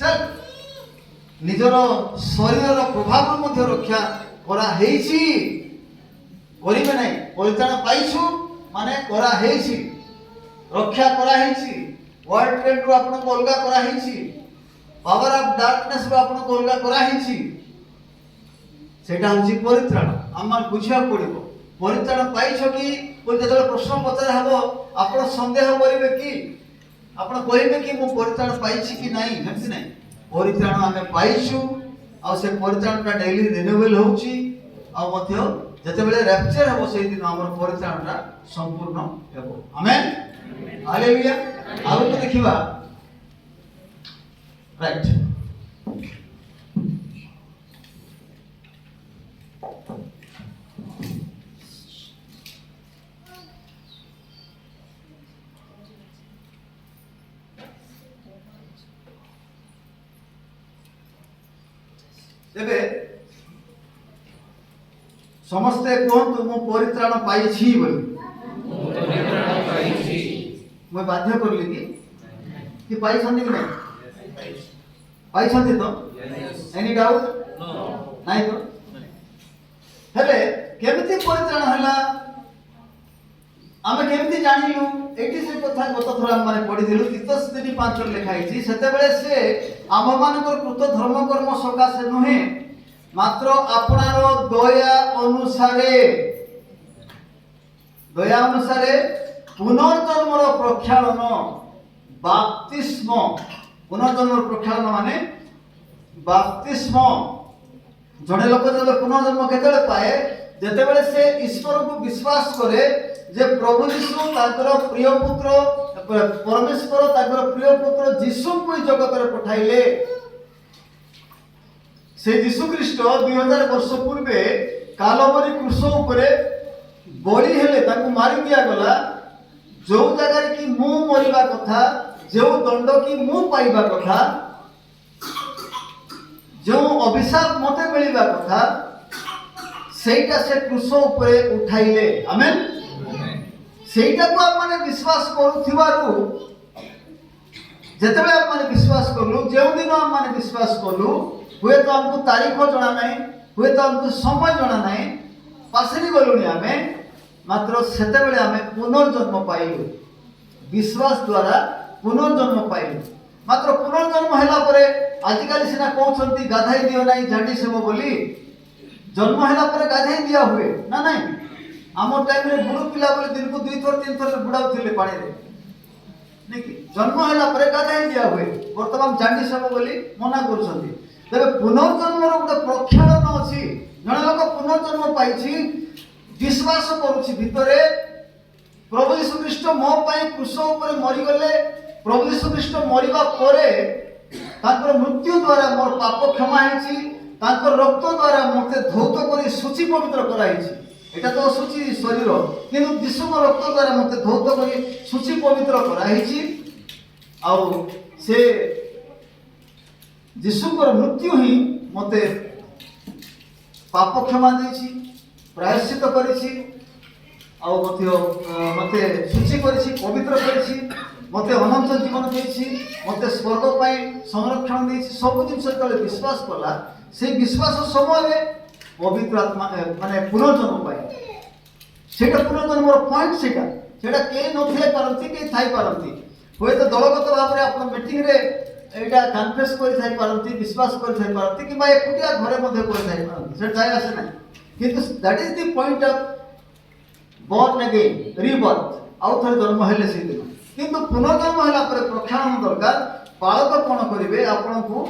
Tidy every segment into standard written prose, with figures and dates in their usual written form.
Self निजर शरीर प्रभाव मध्य रक्षा करा हेछि करिबे नै परित्राण पाइछु माने करा हेछि रक्षा करा हेछि वर्ल्ड ट्रेंड रो आपन को अलगा करा हेछि पावर ऑफ डार्कनेस रो आपन को अलगा करा हेछि सेटा होछि परित्राण आमान बुझिया पड़िबो परित्राण पाइछ कि कोइ जेतले प्रश्न पचार हबो आपन संदेह करिवे कि आपन कहिबे कि मु परित्राण पाइछि कि नाही हेछि नाही परित्राण आमे पाइछु आ से परित्राण का डेली रिन्यूअल होछि आ मध्य जेतेबेले रैप्चर हबो सेहि दिन हमर परित्राणटा संपूर्ण हेबो आमेन हालेलुया आउ तो देखिबा राइट तेबे समस्ते कहतु मु परित्राण पाइछि बोली मैं बाध्य करली कि पाई छथि कि नहीं पाई छथि तो एनी डाउट नहीं तो हेले केमिति परित्राण हला आमे केमिति जानिलु एटी से कथा गत थोर हम माने पढि दिलु तीतस 3:5 लिखा हिची सेते बेले से आम मानकर कृत धर्म कर्म सकाशे नुहे मात्र आपनारो दया अनुसारे पुनर्जन्मर प्रक्षालन बाप्तिस्म पुनर्जन्मर प्रक्षालन माने बाप्तिस्म जड़े लोक जब पुनर्जन्म केतले पाए जेते बेले से ईश्वर को विश्वास करे जे प्रभु यीशु ताकर प्रिय पुत्र परमेश्वर ताकर प्रिय पुत्र यीशु को जगत रे पठाइले से यीशु ख्रीष्ट 2000 वर्ष पूर्वे कालवरी क्रूस उपरे बलि हेले ताकू मारी दिया गला जो जगह कि मु मरिबा कथा जो दंड कि मु पाइबा कथा जो अभिशाप मते मिलिबा कथा सेटा से क्रूस उपरे उठाइले आमेन सेटा को आप माने विश्वास करूथिबारु जेतेबे आप माने विश्वास करलु जे दिन आप माने विश्वास करलु हुए तो हमको तारीख जणा नाही हुए तो हमको समय जणा नाही पासरी गलुनी आमे मात्र सेते बेले आमे पुनर्जन्म पाइलु विश्वास द्वारा पुनर्जन्म पाइलु मात्र पुनर्जन्म हैला परे आजिकाली सिना कहउछंती गाधाई दियो नाही झाडी सेबो बोली जन्म हैला परे गाधाई दिया हुए ना नाही आमर टाइम रे बुढ़ू पिला बोले दिन को 2 थर 3 थर बुढ़ाउ थिले पानी रे नेकी जन्म हैला परे गाधाई दिया हुए वर्तमान झाडी सेबो बोली मना करूछंती तबे पुनर्जन्म रो गोटे प्रक्षालन अछि जने लोक पुनर्जन्म पाइछि विश्वास करूछि भितरे प्रभु यीशु ख्रीष्ट मो पई क्रूस ऊपर मरि गले प्रभु यीशु ख्रीष्ट मरिबा परे ताकर मृत्यु द्वारा मोर पाप क्षमा हेछि ताकर रक्त द्वारा मते धौत करी सूची पवित्र कराइछि एटा तो सूची शरीर किंतु यीशु को रक्त द्वारा मते धौत करी सूची पवित्र कराइछि आ से यीशु को मृत्यु ही मते पाप क्षमा देछि प्रायश्चित करिछि आ मते सूची करिछि पवित्र करिछि मते अनंत जीवन देछि मते स्वर्ग पाई संरक्षण देछि सब जिंस तले विश्वास कला से विश्वास समय पवित्र आत्मा माने पुनर्जन्म पाई सेटा पुनर्जन्म पॉइंट सेटा के नथिले पारंती के थाई पारंती होय तो दलगत भाव रे अपन मीटिंग रे एटा कन्फेस करि थाई पारंती विश्वास करि थाई पारंती कि भाई एकुटिया घरे मध्ये करि थाई पारंती से जाय आसे नै किंतु that is the point of born again rebirth आउ थरे जन्म हेले से दिन किंतु पुनर्जन्म होला पर प्रक्षालन दरकार पालक कोन करिवे आपन को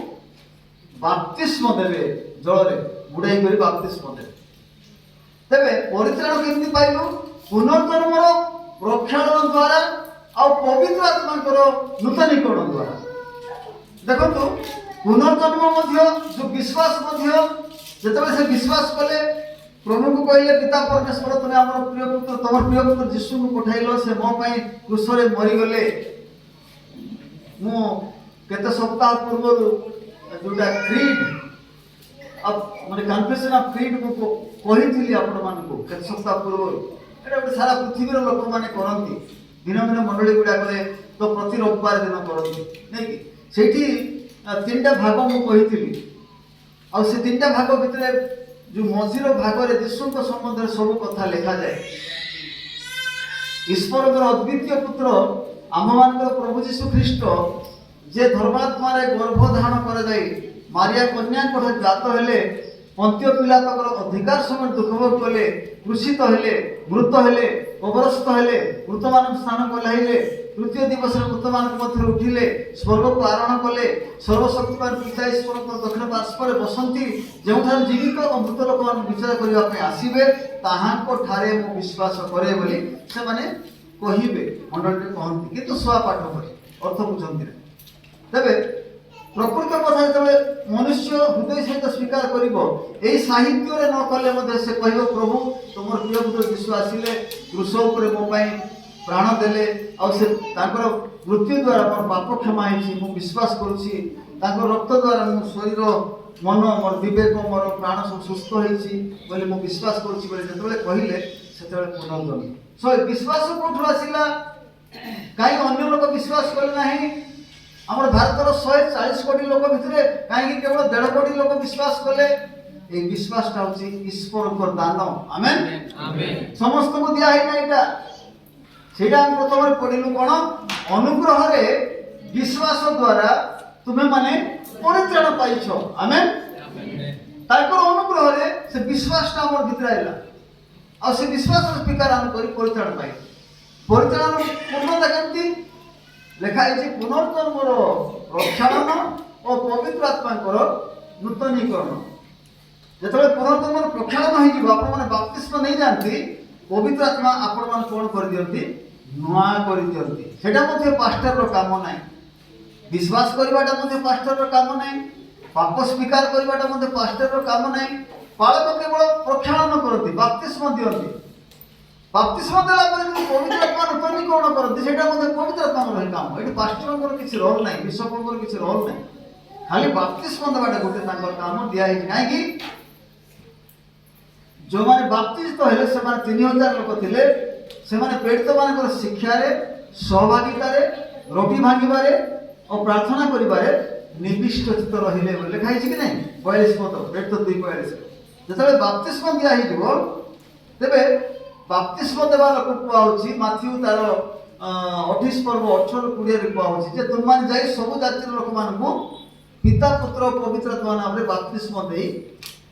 बाप्तिस्म देबे जल रे बुडाई करी बाप्तिस्म देबे तबे परित्राण केमति पाइलु पुनर्जन्म रो प्रक्षालन द्वारा आ पवित्र आत्मा को नूतनीकरण द्वारा देखो पुनर्जन्म मध्य जो विश्वास मध्य जेतबे से विश्वास कले प्रभु को कहले पिता परमेश्वर तुमे हमर प्रिय पुत्र तमर प्रिय पुत्र यीशु को पठाइलो से मो पई क्रूस रे मरि गले मो केते सप्ताह पूर्व जोटा क्रीड अब माने कन्फेशन ऑफ क्रीड को कहिथिली आपण मान को केते सप्ताह पूर्व एटा गोटे सारा पृथ्वी रो लोक माने करंती दिन दिन मंडली गुडा करे तो प्रति रविवार दिन करंती नै कि सेठी तीन टा भाग मु कही आ से तीन टा भाग भितर जो मझीर भागरे यीशु संबंध में सब कथा लिखा जाए। ईश्वर अद्वितीय पुत्र आम मान प्रभु जीशु ख्रीस्ट जे धर्मात्मा गर्भ धारण कर मारिया कन्या जात हेले पंत्य पिलातर अधिकार समय दुख भोग कले क्रूषित हेले मृत हेले कबरस्थ हेले मृत मान स्नान कलाइले तृतीय दिवस मृत मान मध्य उठिले स्वर्ग को आरोहण कले सर्वशक्तिमान पिता ईश्वर दक्षिण पार्श्व बसंती जो जीवित और मृत लोक मान विचार करने आसवे ताहारे मु विश्वास करे बोली से माने कहिबे मंडल कहती किंतु सुआ पाठ करे अर्थ बुझंती तेबे प्रकृत कथा जो मनुष्य हृदय सहित स्वीकार कर साहित्य न कले से कह प्रभु तुम प्रिय पुत्र यीशु आसिले क्रूस उपर मो प्राण देले मृत्यु द्वारा मोर पाप क्षमा हो विश्वास करुच्ची रक्त द्वारा मो शरीर मन मोर विवेक मोर प्राण सब सुस्थ होती मो विश्वास करुच्ची जो कहले से पुनर्जन्म सो विश्वास कौटू आसला कहीं अन्य लोक विश्वास कले ना आम भारत 140 कोटी लोक भितर कहीं केवल 1.5 कोटी लोक विश्वास कले विश्वासटा हूँ ईश्वर दान आमेन समस्त को दिया से प्रथम पढ़लु कौन अनुग्रह विश्वास द्वारा तुम्हें माने परित्राण पाइछ आमेन अनुग्रह से विश्वासटा आम भितर आइला आ से विश्वास स्वीकार आम कर परित्राण पाइ परित्राण पूर्णता केमती लेखा पुनर्जन्मर प्रक्षालन और पवित्र आत्मा नूतनीकरण जो पुनर्जन्मर प्रक्षालन हो बाप्तिस्म नहीं जाती पवित्र आत्मा आपण मान कौन कर दियंती नुआ कर दियंती सेटा मध्ये पास्टर रो काम नाही विश्वास करवाटा मध्ये पास्टर रो काम नाही पाप स्वीकार करवाटा मध्ये पास्टर रो काम नाही पालक केवल प्रक्षालन करती बाप्तिस्म दियंती बाप्तिस्म देला परे पवित्र आत्मा नूतनीकरण करती सेटा मध्ये पवित्र आत्मा रो काम एठी पास्टर किसी रोल नाही बिशप किसी रोल नाही खाली बाप्तिस्म देवाटा गोटे तांकर काम दिया है काहे कि जो माने बाप्तिस्म तो हेले से माने 3000 लोक थिले से माने पीड़ित मानकर शिक्षा रे सहभागिता रे रोटी भांगिबारे और प्रार्थना करिबारे निविष्ट चित्त रहिले बोले लिखा कि नहीं 42 पद पेट तो 2:42 जतले बाप्तिस्म दिया ही दिबो तबे बाप्तिस्म देवा लोक कुआउची माथ्यू तार 28 पर्व 18 20 रे कुआउची जे तुम माने जाई सब जाति लोक मानकु पिता पुत्र पवित्र आत्मा नाम रे बाप्तिस्म देई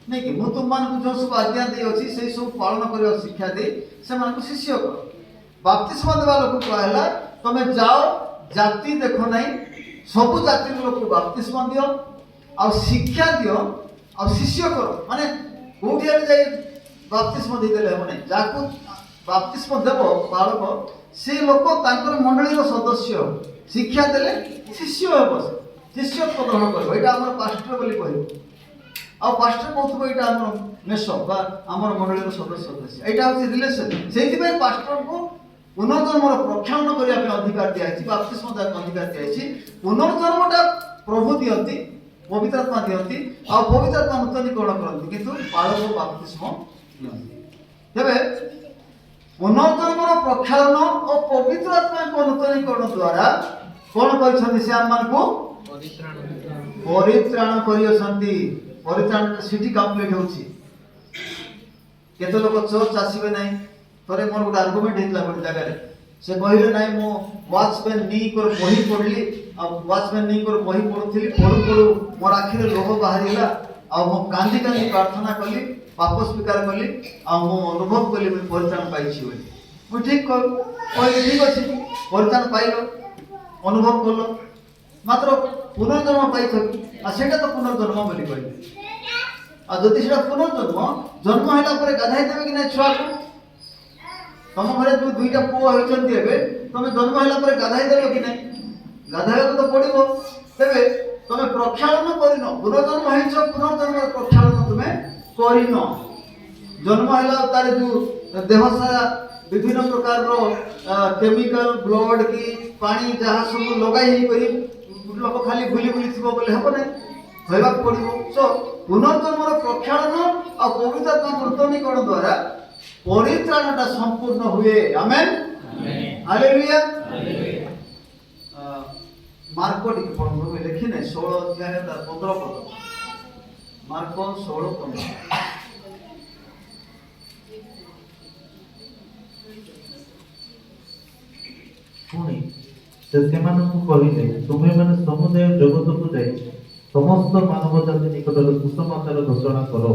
नहीं कि तुम मान जो सब आज्ञा दे अच्छी से सब पालन कर शिक्षा दे से मान को शिष्य कर बाप्तिस्म देवा लोक कहला तुम जाओ जाति देखो नहीं सब जाति लोक बाप्तिस्म दियो आ शिक्षा दियो आ शिष्य करो माने कोठिया जाई बाप्तिस्म दे देले हम नहीं जाको बाप्तिस्म देबो बालक से लोक तांकर मंडली रो सदस्य शिक्षा देले शिष्य हेबो शिष्यत्व ग्रहण करबो एटा हमर पास्टर बोली कहबो आ पास्टर कहथबो एटा हमर मेसो बा हमर मंडली रो सदस्य एटा होछि रिलेशन सेति भाई पास्टर को पुनर्जन्मर प्रक्षालन करिया पे अधिकार दिया है बाप्तिस्म दा अधिकार दिया है पुनर्जन्मटा प्रभु दियंती पवित्र आत्मा दियंती आ पवित्र आत्मा नूतनीकरण करंती किंतु बालक बाप्तिस्म दियंती तबे पुनर्जन्मर प्रक्षालन और पवित्र आत्मा को नूतनीकरण द्वारा कोन करछन्ती से आम मान को परित्राण करियसंती परित्राण सिटी कंप्लीट होछि केते लोक चर्च आसीबे नाही तोरे मोर गोटे आर्गुमेंट हेतला गोटे जगह रे से कहले नाही मो वॉचमैन नी कर बही पढली आ वॉचमैन नी कर बही पढुथिली पढु पढु मोर आखिरे लोह बाहरिला आ मो कांदी कांदी प्रार्थना कली पाप स्वीकार कली आ मो अनुभव कली मैं परित्राण पाइछि बोली मो ठीक कहले ठीक अछि परित्राण पाइलो अनुभव कलो मात्र पुनर्जन्म पाइछ आ सेटा तो पुनर्जन्म बोली कहले आ जदि सेटा पुनर्जन्म जन्म हैला परे गाधाई देबे कि नै छुआ को तुम घरे जो दुईटा पुआ होइछन्ती एबे तुम जन्म हैला परे गाधाई देबो कि नै गाधाई तो पड़िबो तेबे तुम प्रक्षालन करिनो पुनर्जन्म हैछ पुनर्जन्म प्रक्षालन तुम करिनो जन्म हैला तारे जो देह सारा विभिन्न प्रकार रो केमिकल ब्लड की पानी जहाँ सब लगाई ही करी लोक खाली भूली भूली थी बोले हम ना कहवा पड़ो सो पुनर्जन्मर प्रक्षालन और पवित्र आत्मा नूतनीकरण द्वारा परित्राणटा संपूर्ण हुए आमेन हालेलुया ମାର୍କ ଟିକେ ପଢନ୍ତୁ, ମୁଁ ଲେଖିନେ 16 ଅଧ୍ୟାୟ ତାର 15 ପଦ। ମାର୍କ 16:15। ପୁଣି ସେ ସେମାନଙ୍କୁ କହିଲେ, ତୁମେମାନେ ସମୁଦାୟ ଜଗତକୁ ଯାଇ ସମସ୍ତ ମାନବ ଜାତି ନିକଟରେ ସୁସମାଚାର ଘୋଷଣା କର।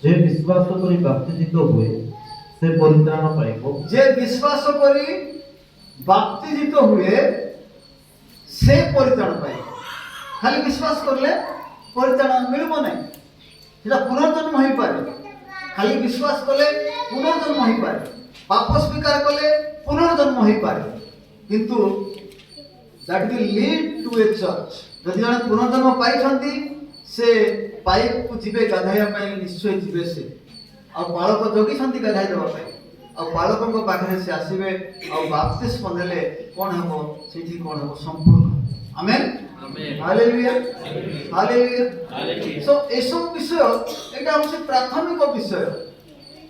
ଯେ ବିଶ୍ୱାସ କରି ବାପ୍ତିଜିତ ହୁଏ ସେ ପରିତ୍ରାଣ ପାଇବ। ଯେ ବିଶ୍ୱାସ କରି ବାପ୍ତିଜିତ ହୁଏ ସେ ପରିତ୍ରାଣ ପାଇବ। ଖାଲି ବିଶ୍ୱାସ করলে ପରିତ୍ରାଣ ମିଳିବ ନାହିଁ, ସେଟା ପୁନର୍ଜନ୍ମ ହେଇପାରେ। ଖାଲି ବିଶ୍ୱାସ କଲେ ପୁନର୍ଜନ୍ମ ହେଇପାରେ, ପାପ ସ୍ୱୀକାର କଲେ ପୁନର୍ଜନ୍ମ ହେଇପାରେ, କିନ୍ତୁ that will lead to a church। ଯଦି ଜଣେ ପୁନର୍ଜନ୍ମ ପାଇଛନ୍ତି ସେ ପାଇପକୁ ଯିବେ ଗାଧୋଇବା ପାଇଁ, ନିଶ୍ଚୟ ଯିବେ। ସେ ଆଉ ବାଳକ ଜଗିଛନ୍ତି ଗାଧୋଇ ଦେବା ପାଇଁ, ଆଉ ବାଳକଙ୍କ ପାଖରେ ସେ ଆସିବେ, ଆଉ ବାପ୍ତିସ୍ମ ନେଲେ କ'ଣ ହେବ ସେଠି, କ'ଣ ହେବ ସମ୍ପୂର୍ଣ୍ଣ। ଆମେନ୍, ହାଲେଲୁୟା, ହାଲେଲୁୟା। ସୋ ଏସବୁ ବିଷୟ, ଏଇଟା ହେଉଛି ପ୍ରାଥମିକ ବିଷୟ,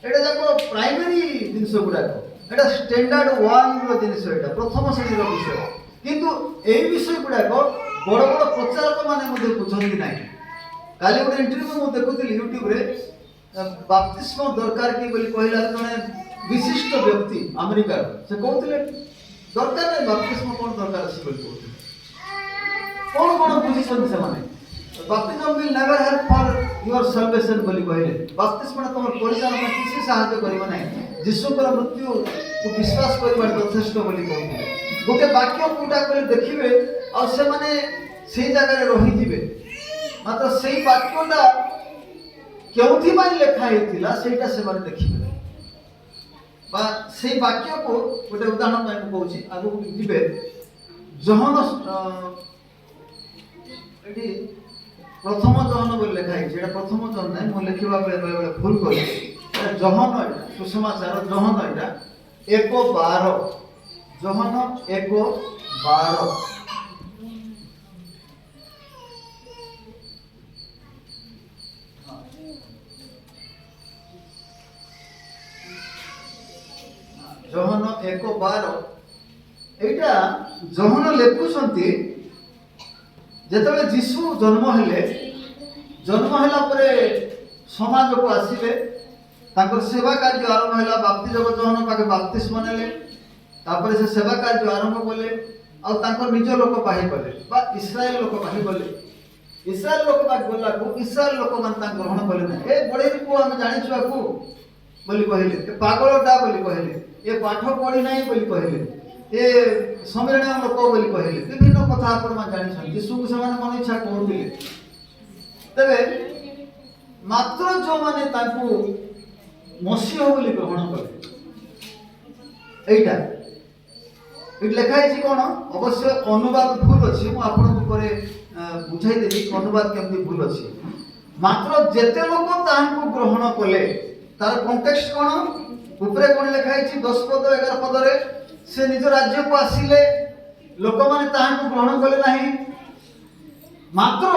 ଏଇଟା ଯାକ ପ୍ରାଇମେରୀ ଜିନିଷ ଗୁଡ଼ାକ, ଏଇଟା ଷ୍ଟାଣ୍ଡାର୍ଡ 1ର ଜିନିଷ, ଏଇଟା ପ୍ରଥମ ଶ୍ରେଣୀର ବିଷୟ। କିନ୍ତୁ ଏଇ ବିଷୟ ଗୁଡ଼ାକ ବଡ଼ ବଡ଼ ପ୍ରଚାରକ ମାନେ ମଧ୍ୟ ବୁଝନ୍ତି ନାହିଁ। କାଲି ଗୋଟେ ଇଣ୍ଟରଭ୍ୟୁ ମୁଁ ଦେଖୁଥିଲି ୟୁଟ୍ୟୁବରେ, ବାପ୍ତିସ୍ମ ଦରକାର କି ବୋଲି କହିଲା ଜଣେ ବିଶିଷ୍ଟ ବ୍ୟକ୍ତି ଆମେରିକାର, ସେ କହୁଥିଲେ ଦରକାର ନାହିଁ ବାପ୍ତିସ୍ମ, କ'ଣ ଦରକାର ଅଛି ବୋଲି କହୁଥିଲେ। କ'ଣ କ'ଣ ବୁଝିଛନ୍ତି ସେମାନେ? ବାପ୍ତିଜମ will never help for your salvation ବୋଲି କହିଲେ। ବାପ୍ତିସ୍ମଟା ତମର ପରିଚାଳନା ପାଇଁ କିଛି ସାହାଯ୍ୟ କରିବ ନାହିଁ, ଯୀଶୁଙ୍କର ମୃତ୍ୟୁକୁ ବିଶ୍ୱାସ କରିବା ଯଥେଷ୍ଟ ବୋଲି କହୁଥିଲେ। ଗୋଟେ ବାକ୍ୟ କୋଉଟା କରି ଦେଖିବେ ଆଉ ସେମାନେ ସେଇ ଜାଗାରେ ରହିଯିବେ, ମାତ୍ର ସେଇ ବାକ୍ୟଟା କେଉଁଥିପାଇଁ ଲେଖା ହେଇଥିଲା ସେଇଟା ସେମାନେ ଦେଖିବେ ନାହିଁ। ବା ସେଇ ବାକ୍ୟକୁ ଗୋଟେ ଉଦାହରଣ ପାଇଁ ମୁଁ କହୁଛି, ଆଗକୁ ଯିବେ। ଜହନ, ଏଠି ପ୍ରଥମ ଜହନ ବୋଲି ଲେଖା ହେଇଛି, ଏଇଟା ପ୍ରଥମ ଜହନ ନାହିଁ, ମୁଁ ଲେଖିବା ବେଳେ ବେଳେ ବେଳେ ଭୁଲ କରିଛି। ଏଇଟା ଜହନ, ଏଇଟା ସୁସମାଚାର ଜହନ, ଏଇଟା 1:12। ଜହନ 1:12। ଜହନ 1:12। ଏଇଟା ଜହନ ଲେଖୁଛନ୍ତି ଯେତେବେଳେ ଯୀଶୁ ଜନ୍ମ ହେଲେ, ଜନ୍ମ ହେଲା ପରେ ସମାଜକୁ ଆସିଲେ, ତାଙ୍କର ସେବା କାର୍ଯ୍ୟ ଆରମ୍ଭ ହେଲା। ବାପ୍ତିଜକ ଜହନ ପାଖେ ବାପ୍ତିସ୍ମ ନେଲେ, ତାପରେ ସେ ସେବା କାର୍ଯ୍ୟ ଆରମ୍ଭ କଲେ, ଆଉ ତାଙ୍କର ନିଜ ଲୋକ ପାଖେ ଗଲେ, ବା ଇସ୍ରାଏଲ ଲୋକ ପାଖେ ଗଲେ। ଇସ୍ରାଏଲ ଲୋକ ପାଖେ ଗଲାକୁ ଇସ୍ରାଏଲ ଲୋକମାନେ ତାଙ୍କୁ ଗ୍ରହଣ କଲେ ନାହିଁ। ଏ ବଢ଼େଇ ପୁଅ ଆମେ ଜାଣିଛୁ ଆକୁ ବୋଲି କହିଲେ, ଏ ପାଗଳଟା ବୋଲି କହିଲେ, ଏ ପାଠ ପଢ଼ି ନାହିଁ ବୋଲି କହିଲେ, ଏ ସମୀରଣୀୟ ଲୋକ ବୋଲି କହିଲେ, ବିଭିନ୍ନ କଥା ଆପଣମାନେ ଜାଣିଛନ୍ତି। ଯୀଶୁକୁ ସେମାନେ ମନ ଇଚ୍ଛା କହୁଥିଲେ। ତେବେ ମାତ୍ର ଯେଉଁମାନେ ତାଙ୍କୁ ମସିହ ବୋଲି ଗ୍ରହଣ କଲେ, ଏଇଟା ଏଠି ଲେଖା ହେଇଛି କ'ଣ? ଅବଶ୍ୟ ଅନୁବାଦ ଭୁଲ ଅଛି, ମୁଁ ଆପଣଙ୍କୁ ପରେ ବୁଝାଇଦେବି ଅନୁବାଦ କେମିତି ଭୁଲ ଅଛି। ମାତ୍ର ଯେତେ ଲୋକ ତାହାଙ୍କୁ ଗ୍ରହଣ କଲେ, ତାର କଣ୍ଟେକ୍ସଟ କ'ଣ? ଉପରେ କ'ଣ ଲେଖା ହେଇଛି 10 ପଦ 11 ପଦରେ, ସେ ନିଜ ରାଜ୍ୟକୁ ଆସିଲେ, ଲୋକମାନେ ତାହାଙ୍କୁ ଗ୍ରହଣ କଲେ ନାହିଁ। ମାତ୍ର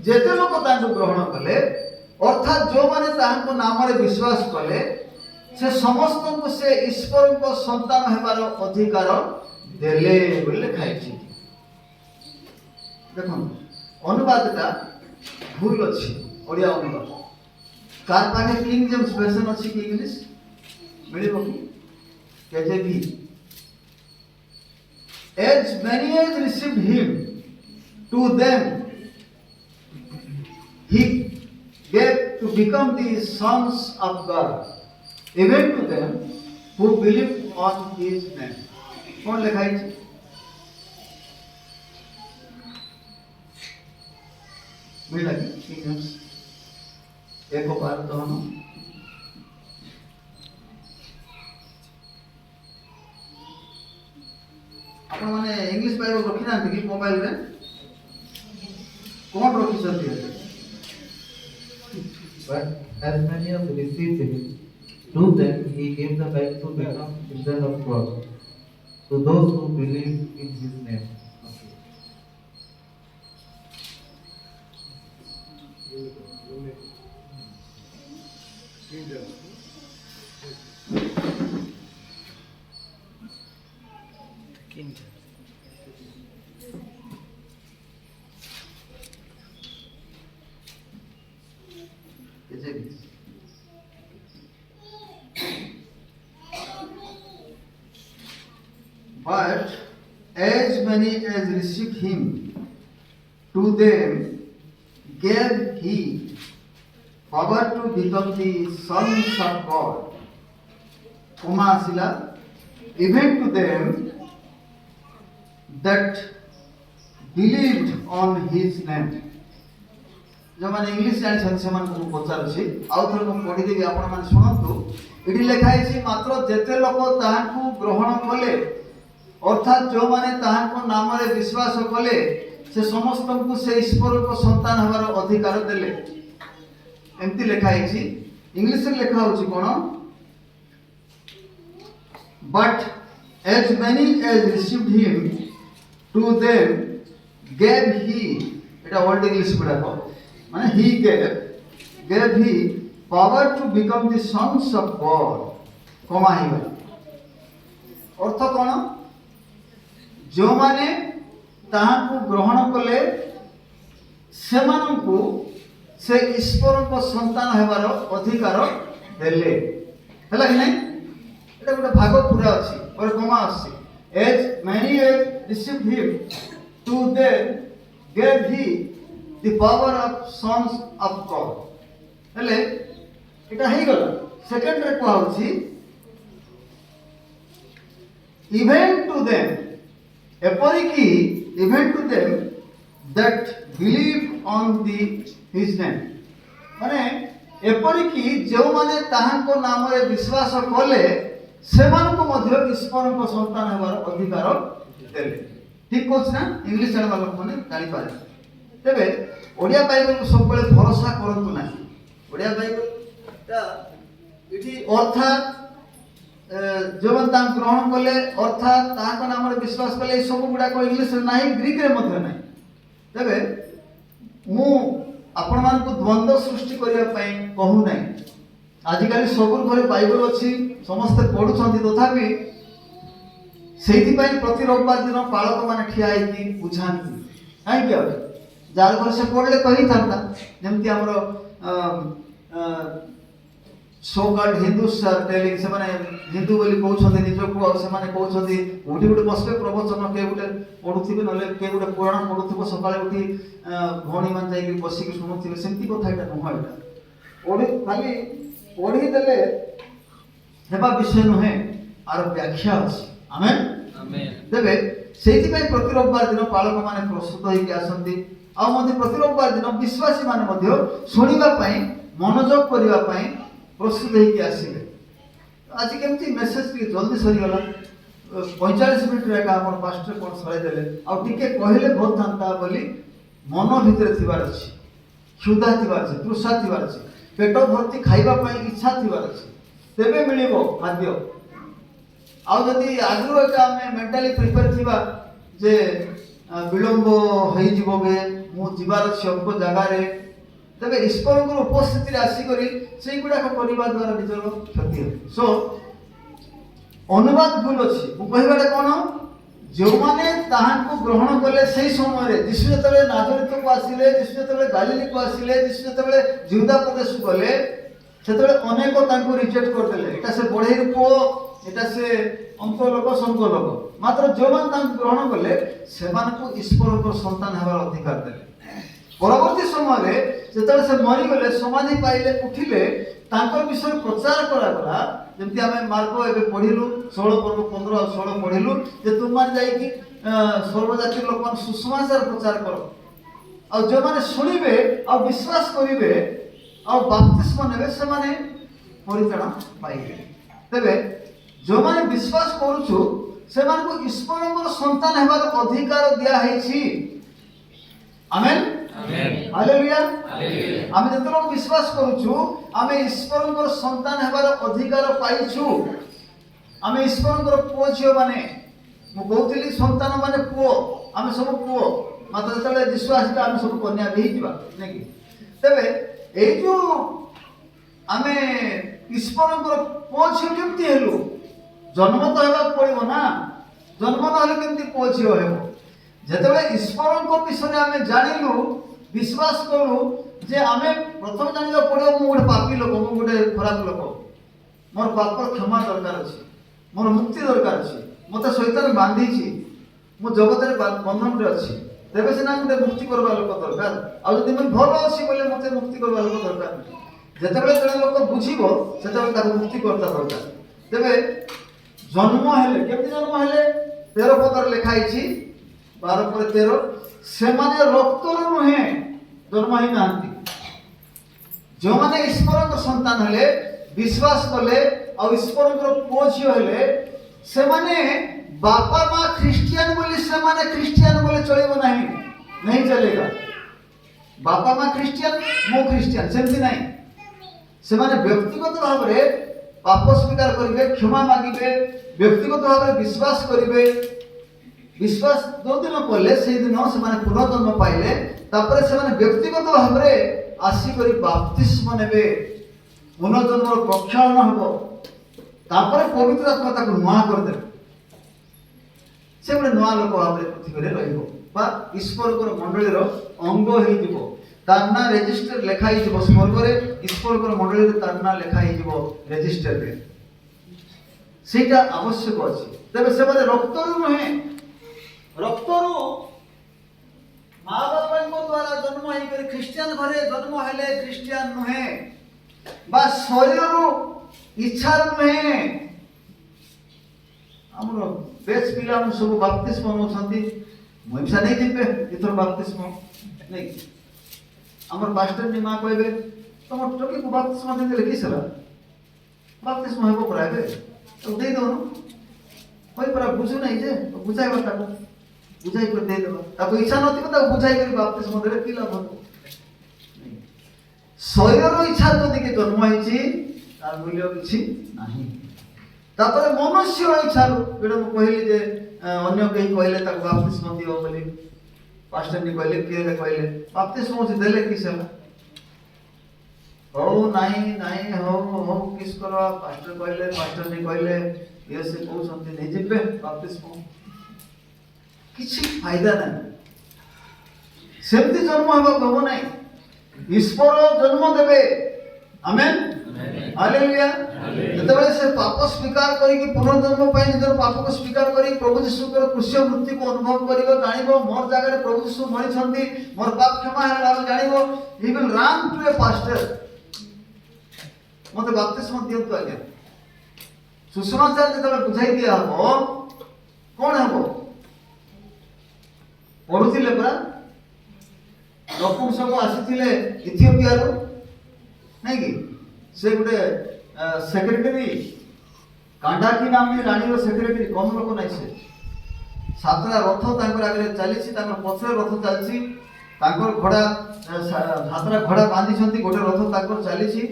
ଯେତେ ଲୋକ ତାହାଙ୍କୁ ଗ୍ରହଣ କଲେ, ଅର୍ଥାତ୍ ଯେଉଁମାନେ ତାହାଙ୍କ ନାମରେ ବିଶ୍ୱାସ କଲେ, ସେ ସମସ୍ତଙ୍କୁ ସେ ଈଶ୍ୱରଙ୍କ ସନ୍ତାନ ହେବାର ଅଧିକାର ଦେଲେ ବୋଲି ଲେଖା ହେଇଛି। ଦେଖନ୍ତୁ ଅନୁବାଦଟା ଭୁଲ ଅଛି, ଓଡ଼ିଆ ଅନୁବାଦ। କାହାର ପାଖେ କିଙ୍ଗ ଜେମ୍ସ ଭର୍ସନ ଅଛି କି ଇଂଲିଶ ମିଳିବ କି? KJV। As many as received him, to them he gave to become the sons of God, even to them who believe on his name। कौन लिखा है? मिला कि किंग जेम्स 1:12 जहन। ଆପଣ ମାନେ ଇଂଲିଶ ବାଇବଲ ରଖି ନାହାନ୍ତି କି ମୋବାଇଲରେ? କଣ ରଖିଛନ୍ତି? But as many as received him, to them he gave the right to become children of God, to those who believe in his name. King James। David. But as many as received him, to them gave he power to become the sons of God. Koma asila, even to them that believed on his name. ଯେଉଁମାନେ English ଜାଣିଛନ୍ତି ସେମାନଙ୍କୁ ମୁଁ ପଚାରୁଛି, ଆଉ ଥରେ ମୁଁ ପଢ଼ିଦେବି, ଆପଣମାନେ ଶୁଣନ୍ତୁ। ଏଠି ଲେଖା ହେଇଛି, ମାତ୍ର ଯେତେ ଲୋକ ତାହାଙ୍କୁ ଗ୍ରହଣ କଲେ, ଅର୍ଥାତ୍ ଯେଉଁମାନେ ତାହାଙ୍କ ନାମରେ ବିଶ୍ୱାସ କଲେ, ସେ ସମସ୍ତଙ୍କୁ ସେ ଈଶ୍ୱରଙ୍କ ସନ୍ତାନ ହେବାର ଅଧିକାର ଦେଲେ। ଏମିତି ଲେଖା ହେଇଛି। ଇଂଲିଶରେ ଲେଖା ହେଉଛି କ'ଣ? But as many as received him, to them gave he, এটা ওল্ড ইংলিশ গুড়াক, মানে he gave he power to become the sons of God. কমা ହେଇଗଲା। ଅର୍ଥ କ'ଣ? ଯେଉଁମାନେ ତାହାଙ୍କୁ ଗ୍ରହଣ କଲେ ସେମାନଙ୍କୁ ସେ ଈଶ୍ୱରଙ୍କ ସନ୍ତାନ ହେବାର ଅଧିକାର ଦେଲେ। ହେଲା କି ନାହିଁ? এটা ଗୋଟେ ଭାଗ ପୁରା ଅଛି, ପରେ କମା ଆସୁଛି। as many as received him, to them gave he the power of sons of God. ହେଲେ এটা ହେଇଗଲା। ସେକେଣ୍ଡରେ କୁହା ହଉଛି even to them, ଏପରିକି even to them that believe on his name, ମାନେ ଏପରିକି ଯେଉଁମାନେ ତାହାଙ୍କ ନାମରେ ବିଶ୍ୱାସ କଲେ ସେମାନଙ୍କୁ ମଧ୍ୟ ଈଶ୍ୱରଙ୍କ ସନ୍ତାନ ହେବାର ଅଧିକାର ଦେଲେ। ଠିକ କହୁଛି ନା? ଇଂଲିଶ ଜାଣିବା ଲୋକମାନେ ଜାଣିପାରିବେ। ତେବେ ଓଡ଼ିଆ ବାଇବେଲକୁ ସବୁବେଳେ ଭରସା କରନ୍ତୁ ନାହିଁ। ଓଡ଼ିଆ ବାଇବେଲଟା ଏଠି ଅର୍ଥାତ୍ ଯେଉଁମାନେ ତାଙ୍କୁ ଗ୍ରହଣ କଲେ, ଅର୍ଥାତ୍ ତାହାଙ୍କ ନାମରେ ବିଶ୍ୱାସ କଲେ, ଏଇ ସବୁ ଗୁଡ଼ାକ ଇଂଲିଶରେ ନାହିଁ, ଗ୍ରୀକରେ ମଧ୍ୟ ନାହିଁ। ତେବେ ମୁଁ ଆପଣମାନଙ୍କୁ ଦ୍ୱନ୍ଦ୍ୱ ସୃଷ୍ଟି କରିବା ପାଇଁ କହୁନାହିଁ। ଆଜିକାଲି ସବୁ ଘରେ ବାଇବେଲ ଅଛି, ସମସ୍ତେ ପଢୁଛନ୍ତି, ତଥାପି ସେଇଥିପାଇଁ ପ୍ରତି ରବିବାର ଦିନ ପାଳକମାନେ ଠିଆ ହେଇକି ବୁଝାନ୍ତି। କାହିଁକି ଆଉ ଯାହାର ଘରେ ସେ ପଢିଲେ କହିଥାନ୍ତା, ଯେମିତି ଆମର ସୋକାଲ୍ଡ ହିନ୍ଦୁସ୍ ଆର୍ ଟେଲିଂ, ସେମାନେ ହିନ୍ଦୁ ବୋଲି କହୁଛନ୍ତି ନିଜକୁ, ଆଉ ସେମାନେ କହୁଛନ୍ତି କୋଉଠି ଗୋଟେ ବସିବେ ପ୍ରବଚନ, କିଏ ଗୋଟେ ପଢୁଥିବେ, ନହେଲେ କିଏ ଗୋଟେ ପୁରାଣ ପଢୁଥିବ, ସକାଳେ ଉଠି ଭଉଣୀମାନେ ଯାଇକି ବସିକି ଶୁଣୁଥିବେ। ସେମିତି କଥା ଏଇଟା ନୁହଁ। ଏଇଟା ଖାଲି ପଢିଦେଲେ ହେବା ବିଷୟ ନୁହେଁ, ଆର ବ୍ୟାଖ୍ୟା ଅଛି। ଆମେନ୍। ତେବେ ସେଇଥିପାଇଁ ପ୍ରତି ରବିବାର ଦିନ ପାଳକମାନେ ପ୍ରସ୍ତୁତ ହେଇକି ଆସନ୍ତି, ଆଉ ମଧ୍ୟ ପ୍ରତି ରବିବାର ଦିନ ବିଶ୍ୱାସୀ ମାନେ ମଧ୍ୟ ଶୁଣିବା ପାଇଁ, ମନୋଯୋଗ କରିବା ପାଇଁ ପ୍ରସ୍ତୁତ ହେଇକି ଆସିବେ। ଆଜି କେମିତି ମେସେଜ ଟିକେ ଜଲ୍ଦି ସରିଗଲା, 45 ମିନିଟରେ ଏକା ଆମର ପାଷ୍ଟର କ'ଣ ସରାଇଦେଲେ। ଆଉ ଟିକେ କହିଲେ ଭଲ ଥାନ୍ତା ବୋଲି ମନ ଭିତରେ ଥିବାର ଅଛି, କ୍ଷୁଧା ଥିବାର ଅଛି, ତୃଷା ଥିବାର ଅଛି, ପେଟ ଭର୍ତ୍ତି ଖାଇବା ପାଇଁ ଇଚ୍ଛା ଥିବାର ଅଛି, ତେବେ ମିଳିବ ଖାଦ୍ୟ। ଆଉ ଯଦି ଆଗରୁ ଏକା ଆମେ ମେଣ୍ଟାଲି ପ୍ରିପେୟାର ଥିବା ଯେ ବିଳମ୍ବ ହେଇଯିବ ବେ, ମୁଁ ଯିବାର ଅଛି ଅମୁକ ଜାଗାରେ, ତେବେ ଈଶ୍ୱରଙ୍କର ଉପସ୍ଥିତିରେ ଆସିକରି ସେଇଗୁଡ଼ାକ କରିବା ଦ୍ୱାରା ନିଜର କ୍ଷତି ହେବ। ସୋ ଅନୁବାଦ ଭୁଲ ଅଛି। ମୁଁ କହିବାଟା କ'ଣ? ଯେଉଁମାନେ ତାହାଙ୍କୁ ଗ୍ରହଣ କଲେ ସେଇ ସମୟରେ, ଯୀଶୁ ଯେତେବେଳେ ନାଜରିଥକୁ ଆସିଲେ, ଯୀଶୁ ଯେତେବେଳେ ଗାଲିଲିକୁ ଆସିଲେ, ଯୀଶୁ ଯେତେବେଳେ ଜିହୁଦା ପ୍ରଦେଶକୁ ଗଲେ, ସେତେବେଳେ ଅନେକ ତାଙ୍କୁ ରିଜେକ୍ଟ କରିଦେଲେ। ଏଟା ସେ ବଢ଼େଇର ପୁଅ, ଏଟା ସେ ଅଙ୍କ ଲୋକ, ସଙ୍କ ଲୋକ। ମାତ୍ର ଯେଉଁମାନେ ତାଙ୍କୁ ଗ୍ରହଣ କଲେ ସେମାନଙ୍କୁ ଈଶ୍ୱରଙ୍କର ସନ୍ତାନ ହେବାର ଅଧିକାର ଦେଲେ। ପରବର୍ତ୍ତୀ ସମୟରେ ଯେତେବେଳେ ସେ ମରିଗଲେ, ସମାଧି ପାଇଲେ, ଉଠିଲେ, ତାଙ୍କର ବିଷୟରେ ପ୍ରଚାର କରାଗଲା। ଯେମିତି ଆମେ ମାର୍କ ଏବେ ପଢିଲୁ 16 ପର୍ବ 15 ଆଉ 16 ପଢିଲୁ ଯେ ତୁମମାନେ ଯାଇକି ସର୍ବଜାତିର ଲୋକମାନେ ସୁସମାଚାର ପ୍ରଚାର କର, ଆଉ ଯେଉଁମାନେ ଶୁଣିବେ ଆଉ ବିଶ୍ୱାସ କରିବେ ଆଉ ବାପ୍ତିସ୍ମ ନେବେ ସେମାନେ ପରିତ୍ରାଣ ପାଇବେ। ତେବେ ଯେଉଁମାନେ ବିଶ୍ୱାସ କରୁଛୁ ସେମାନଙ୍କୁ ଈଶ୍ୱରଙ୍କର ସନ୍ତାନ ହେବାର ଅଧିକାର ଦିଆହେଇଛି। ଆମେନ୍। ହାଲେଲୁୟା। ଆମେ ଯେତେବେଳେ ବିଶ୍ୱାସ କରୁଛୁ ଆମେ ଈଶ୍ୱରଙ୍କର ସନ୍ତାନ ହେବାର ଅଧିକାର ପାଇଛୁ। ଆମେ ଈଶ୍ୱରଙ୍କର ପୁଅ ଝିଅ ମାନେ, ମୁଁ କହୁଥିଲି ସନ୍ତାନ ମାନେ ପୁଅ, ଆମେ ସବୁ ପୁଅ, ମାତ୍ର ଯେତେବେଳେ ଯୀଶୁ ଆସିଲେ ଆମେ ସବୁ କନ୍ୟା ବି ହେଇଯିବା ନାଇଁ କି? ତେବେ ଏଇ ଯୋଉ ଆମେ ଈଶ୍ୱରଙ୍କର ପୁଅ ଝିଅ କେମିତି ହେଲୁ? ଜନ୍ମ ତ ହେବାକୁ ପଡିବ ନା, ଜନ୍ମ ନହେଲେ କେମିତି ପୁଅ ଝିଅ ହେବ? ଯେତେବେଳେ ଈଶ୍ୱରଙ୍କ ବିଷୟରେ ଆମେ ଜାଣିଲୁ, ବିଶ୍ୱାସ କରୁ ଯେ ଆମେ ପ୍ରଥମେ ଜାଣିବାକୁ ପଡ଼ିବ ମୁଁ ଗୋଟେ ପାପୀ ଲୋକ, ମୁଁ ଗୋଟେ ଖରାପ ଲୋକ, ମୋର ପାପର କ୍ଷମା ଦରକାର ଅଛି, ମୋର ମୁକ୍ତି ଦରକାର ଅଛି, ମୋତେ ଶୈତାନ ବାନ୍ଧିଛି, ମୁଁ ଜଗତରେ ବନ୍ଧନରେ ଅଛି, ତେବେ ସିନା ଗୋଟେ ମୁକ୍ତି କରିବା ଲୋକ ଦରକାର। ଆଉ ଯଦି ମୁଁ ଭଲ ଅଛି ବୋଲେ ମୋତେ ମୁକ୍ତି କରିବା ଲୋକ ଦରକାର। ଯେତେବେଳେ ଜଣେ ଲୋକ ବୁଝିବ ସେତେବେଳେ ତାକୁ ମୁକ୍ତି କରିବା ଦରକାର। ତେବେ ଜନ୍ମ ହେଲେ କେମିତି ଜନ୍ମ ହେଲେ 13 ପଦରେ ଲେଖା ହେଇଛି 12:13 ସେମାନେ ରକ୍ତରୁ ନୁହେଁ ଜନ୍ମ ହେଇନାହାନ୍ତି। ଯେଉଁମାନେ ଈଶ୍ୱରଙ୍କ ସନ୍ତାନ ହେଲେ, ବିଶ୍ୱାସ କଲେ ଆଉ ଈଶ୍ୱରଙ୍କର ପୁଅ ଝିଅ ହେଲେ, ସେମାନେ ବାପା ମା ଖ୍ରୀଷ୍ଟିଆନ ବୋଲି ସେମାନେ ଖ୍ରୀଷ୍ଟିଆନ ବୋଲି ଚଳିବ ନାହିଁ, नहीं चलेगा। बापा माँ ख्रीस्टियन मो ख्रीस्टियन सेमती नहीं। ସେମାନେ ବ୍ୟକ୍ତିଗତ ଭାବରେ ପାପ ସ୍ୱୀକାର କରିବେ, କ୍ଷମା ମାଗିବେ, ବ୍ୟକ୍ତିଗତ ଭାବରେ ବିଶ୍ୱାସ କରିବେ। ବିଶ୍ୱାସ ଯୋଉଦିନ କଲେ ସେଇଦିନ ସେମାନେ ପୁନର୍ଜନ୍ମ ପାଇଲେ। ତାପରେ ସେମାନେ ବ୍ୟକ୍ତିଗତ ଭାବରେ ଆସିକରି ବାପ୍ତିସ୍ମ ନେବେ, ପୁନର୍ଜନ୍ମର ପ୍ରକ୍ଷାଳନ ହେବ। ତାପରେ ପବିତ୍ର ଆତ୍ମା ତାକୁ ନୂଆ କରିଦେବେ। ସେ ଗୋଟେ ନୂଆ ଲୋକ ଭାବରେ ପୃଥିବୀରେ ରହିବ ବା ଈଶ୍ୱରଙ୍କର ମଣ୍ଡଳୀର ଅଙ୍ଗ ହେଇଯିବ। ତାର ନାଁ ରେଜିଷ୍ଟର ଲେଖା ହେଇଯିବ ସ୍ୱର୍ଗରେ, ଈଶ୍ୱରଙ୍କର ମଣ୍ଡଳୀରେ ତାର ନାଁ ଲେଖା ହେଇଯିବ ରେଜିଷ୍ଟରରେ। ସେଇଟା ଆବଶ୍ୟକ ଅଛି। ତେବେ ସେମାନେ ରକ୍ତରୁ ନୁହେଁ, ରକ୍ତରୁ ମା ବାପାଙ୍କ ଦ୍ୱାରା ଜନ୍ମ ହେଇକରି ଖ୍ରୀଷ୍ଟିଆନ ଘରେ ଜନ୍ମ ହେଲେ ଖ୍ରୀଷ୍ଟିଆନ ନୁହେଁ, ବା ଶରୀରରୁ ଇଚ୍ଛାରୁ ନୁହେଁ। ଆମର ବେଶ ପିଲା ସବୁ ବାପ୍ତିସ୍ମ ନେଉଛନ୍ତି, ମୁଁ ଇଚ୍ଛା ନେଇ ଯିବେ ଏଥର ବାପ୍ତିସ୍ମ ନେଇ। ଆମର ପାଷ୍ଟର ମା କହିବେ ତମ ଟୋକିକୁ ବାପ୍ତିସ୍ମ ଦେଇଦେଲେ କି ସେଟା ବାପ୍ତିସ୍ମ ହେବ ପରା ଏବେ ତାକୁ ଦେଇଦେଉନ କହି ପରା ବୁଝୁ ନାହିଁ ଯେ ବୁଝାଇବା, ତାକୁ ବୁଝାଇ କରି ଦେଇଦେବା। ତାକୁ ଇଚ୍ଛା ନଥିବ ତାକୁ ବୁଝାଇ କରି ବାପ୍ତିସ୍ମ ଦେଲେ କି ଲାଭ ହେବ? ଶରୀରର ଇଚ୍ଛା ଯଦି କିଏ ଜନ୍ମ ହେଇଛି ତାର ମୂଲ୍ୟ କିଛି ନାହିଁ। ତାପରେ ମନୁଷ୍ୟ ଇଚ୍ଛାରୁ, ଯୋଉଟା ମୁଁ କହିଲି ଯେ ଅନ୍ୟ କେହି କହିଲେ ତାକୁ ବାପ୍ତିସ୍ମ ଦିଅ ବୋଲି, ପାଷ୍ଟରନି କହିଲେ କିଏ କହିଲେ ବାପ୍ତିସ୍ମ ଦେଲେ କି ସେଟା ହଉ ନାହିଁ ନାହିଁ ହଉ ହଉ କିସ୍ କର, ପାଷ୍ଟର କହିଲେ ପାଷ୍ଟରନି କହିଲେ ଇଏ ସେ କହୁଛନ୍ତି ନେଇଯିବେ ବାପ୍ତିସ୍ମ, କିଛି ଫାଇଦା ନାହିଁ। ସେମିତି ଜନ୍ମ ହେବାକୁ ହବ ନାହିଁ। ଈଶ୍ୱର ଜନ୍ମ ଦେବେ। ଆମେନ୍ ହାଲେଲୁୟା। ଯେତେବେଳେ ସେ ପାପ ସ୍ୱୀକାର କରିକି ପୁନର୍ଜନ୍ମ ପାଇଁ ନିଜର ପାପକୁ ସ୍ୱୀକାର କରି ପ୍ରଭୁ ଯୀଶୁଙ୍କର କ୍ରୁଶ ମୃତ୍ୟୁକୁ ଅନୁଭବ କରିବ, ଜାଣିବ ମୋର ଜାଗାରେ ପ୍ରଭୁ ଯୀଶୁ ମରିଛନ୍ତି, ମୋର ପାପ କ୍ଷମା ହେଲା ଭାବେ ଜାଣିବ, he will run to a pastor, ମୋତେ ବାପ୍ତିସ୍ମ ଦିଅନ୍ତୁ ଆଜ୍ଞା। ସୁସମାଚାର ଯେତେବେଳେ ବୁଝାଇ ଦିଆହବ କଣ ହେବ? ପଢୁଥିଲେ ପରା ନପୁଂସକ ଆସିଥିଲେ ଇଥିଓପିଆରୁ, ନାଇଁ କି? ସେ ଗୋଟେ ସେକ୍ରେଟାରୀ କାଣ୍ଡାକି ନାମରେ ରାଣୀର ସେକ୍ରେଟାରୀ, କମ ଲୋକ ନାହିଁ ସେ। 7ଟା ରଥ ତାଙ୍କର ଆଗରେ ଚାଲିଛି, ତାଙ୍କର ପଛରେ ରଥ ଚାଲିଛି, ତାଙ୍କର ଘୋଡ଼ା 7ଟା ଘୋଡ଼ା ବାନ୍ଧିଛନ୍ତି, ଗୋଟେ ରଥ ତାଙ୍କର ଚାଲିଛି।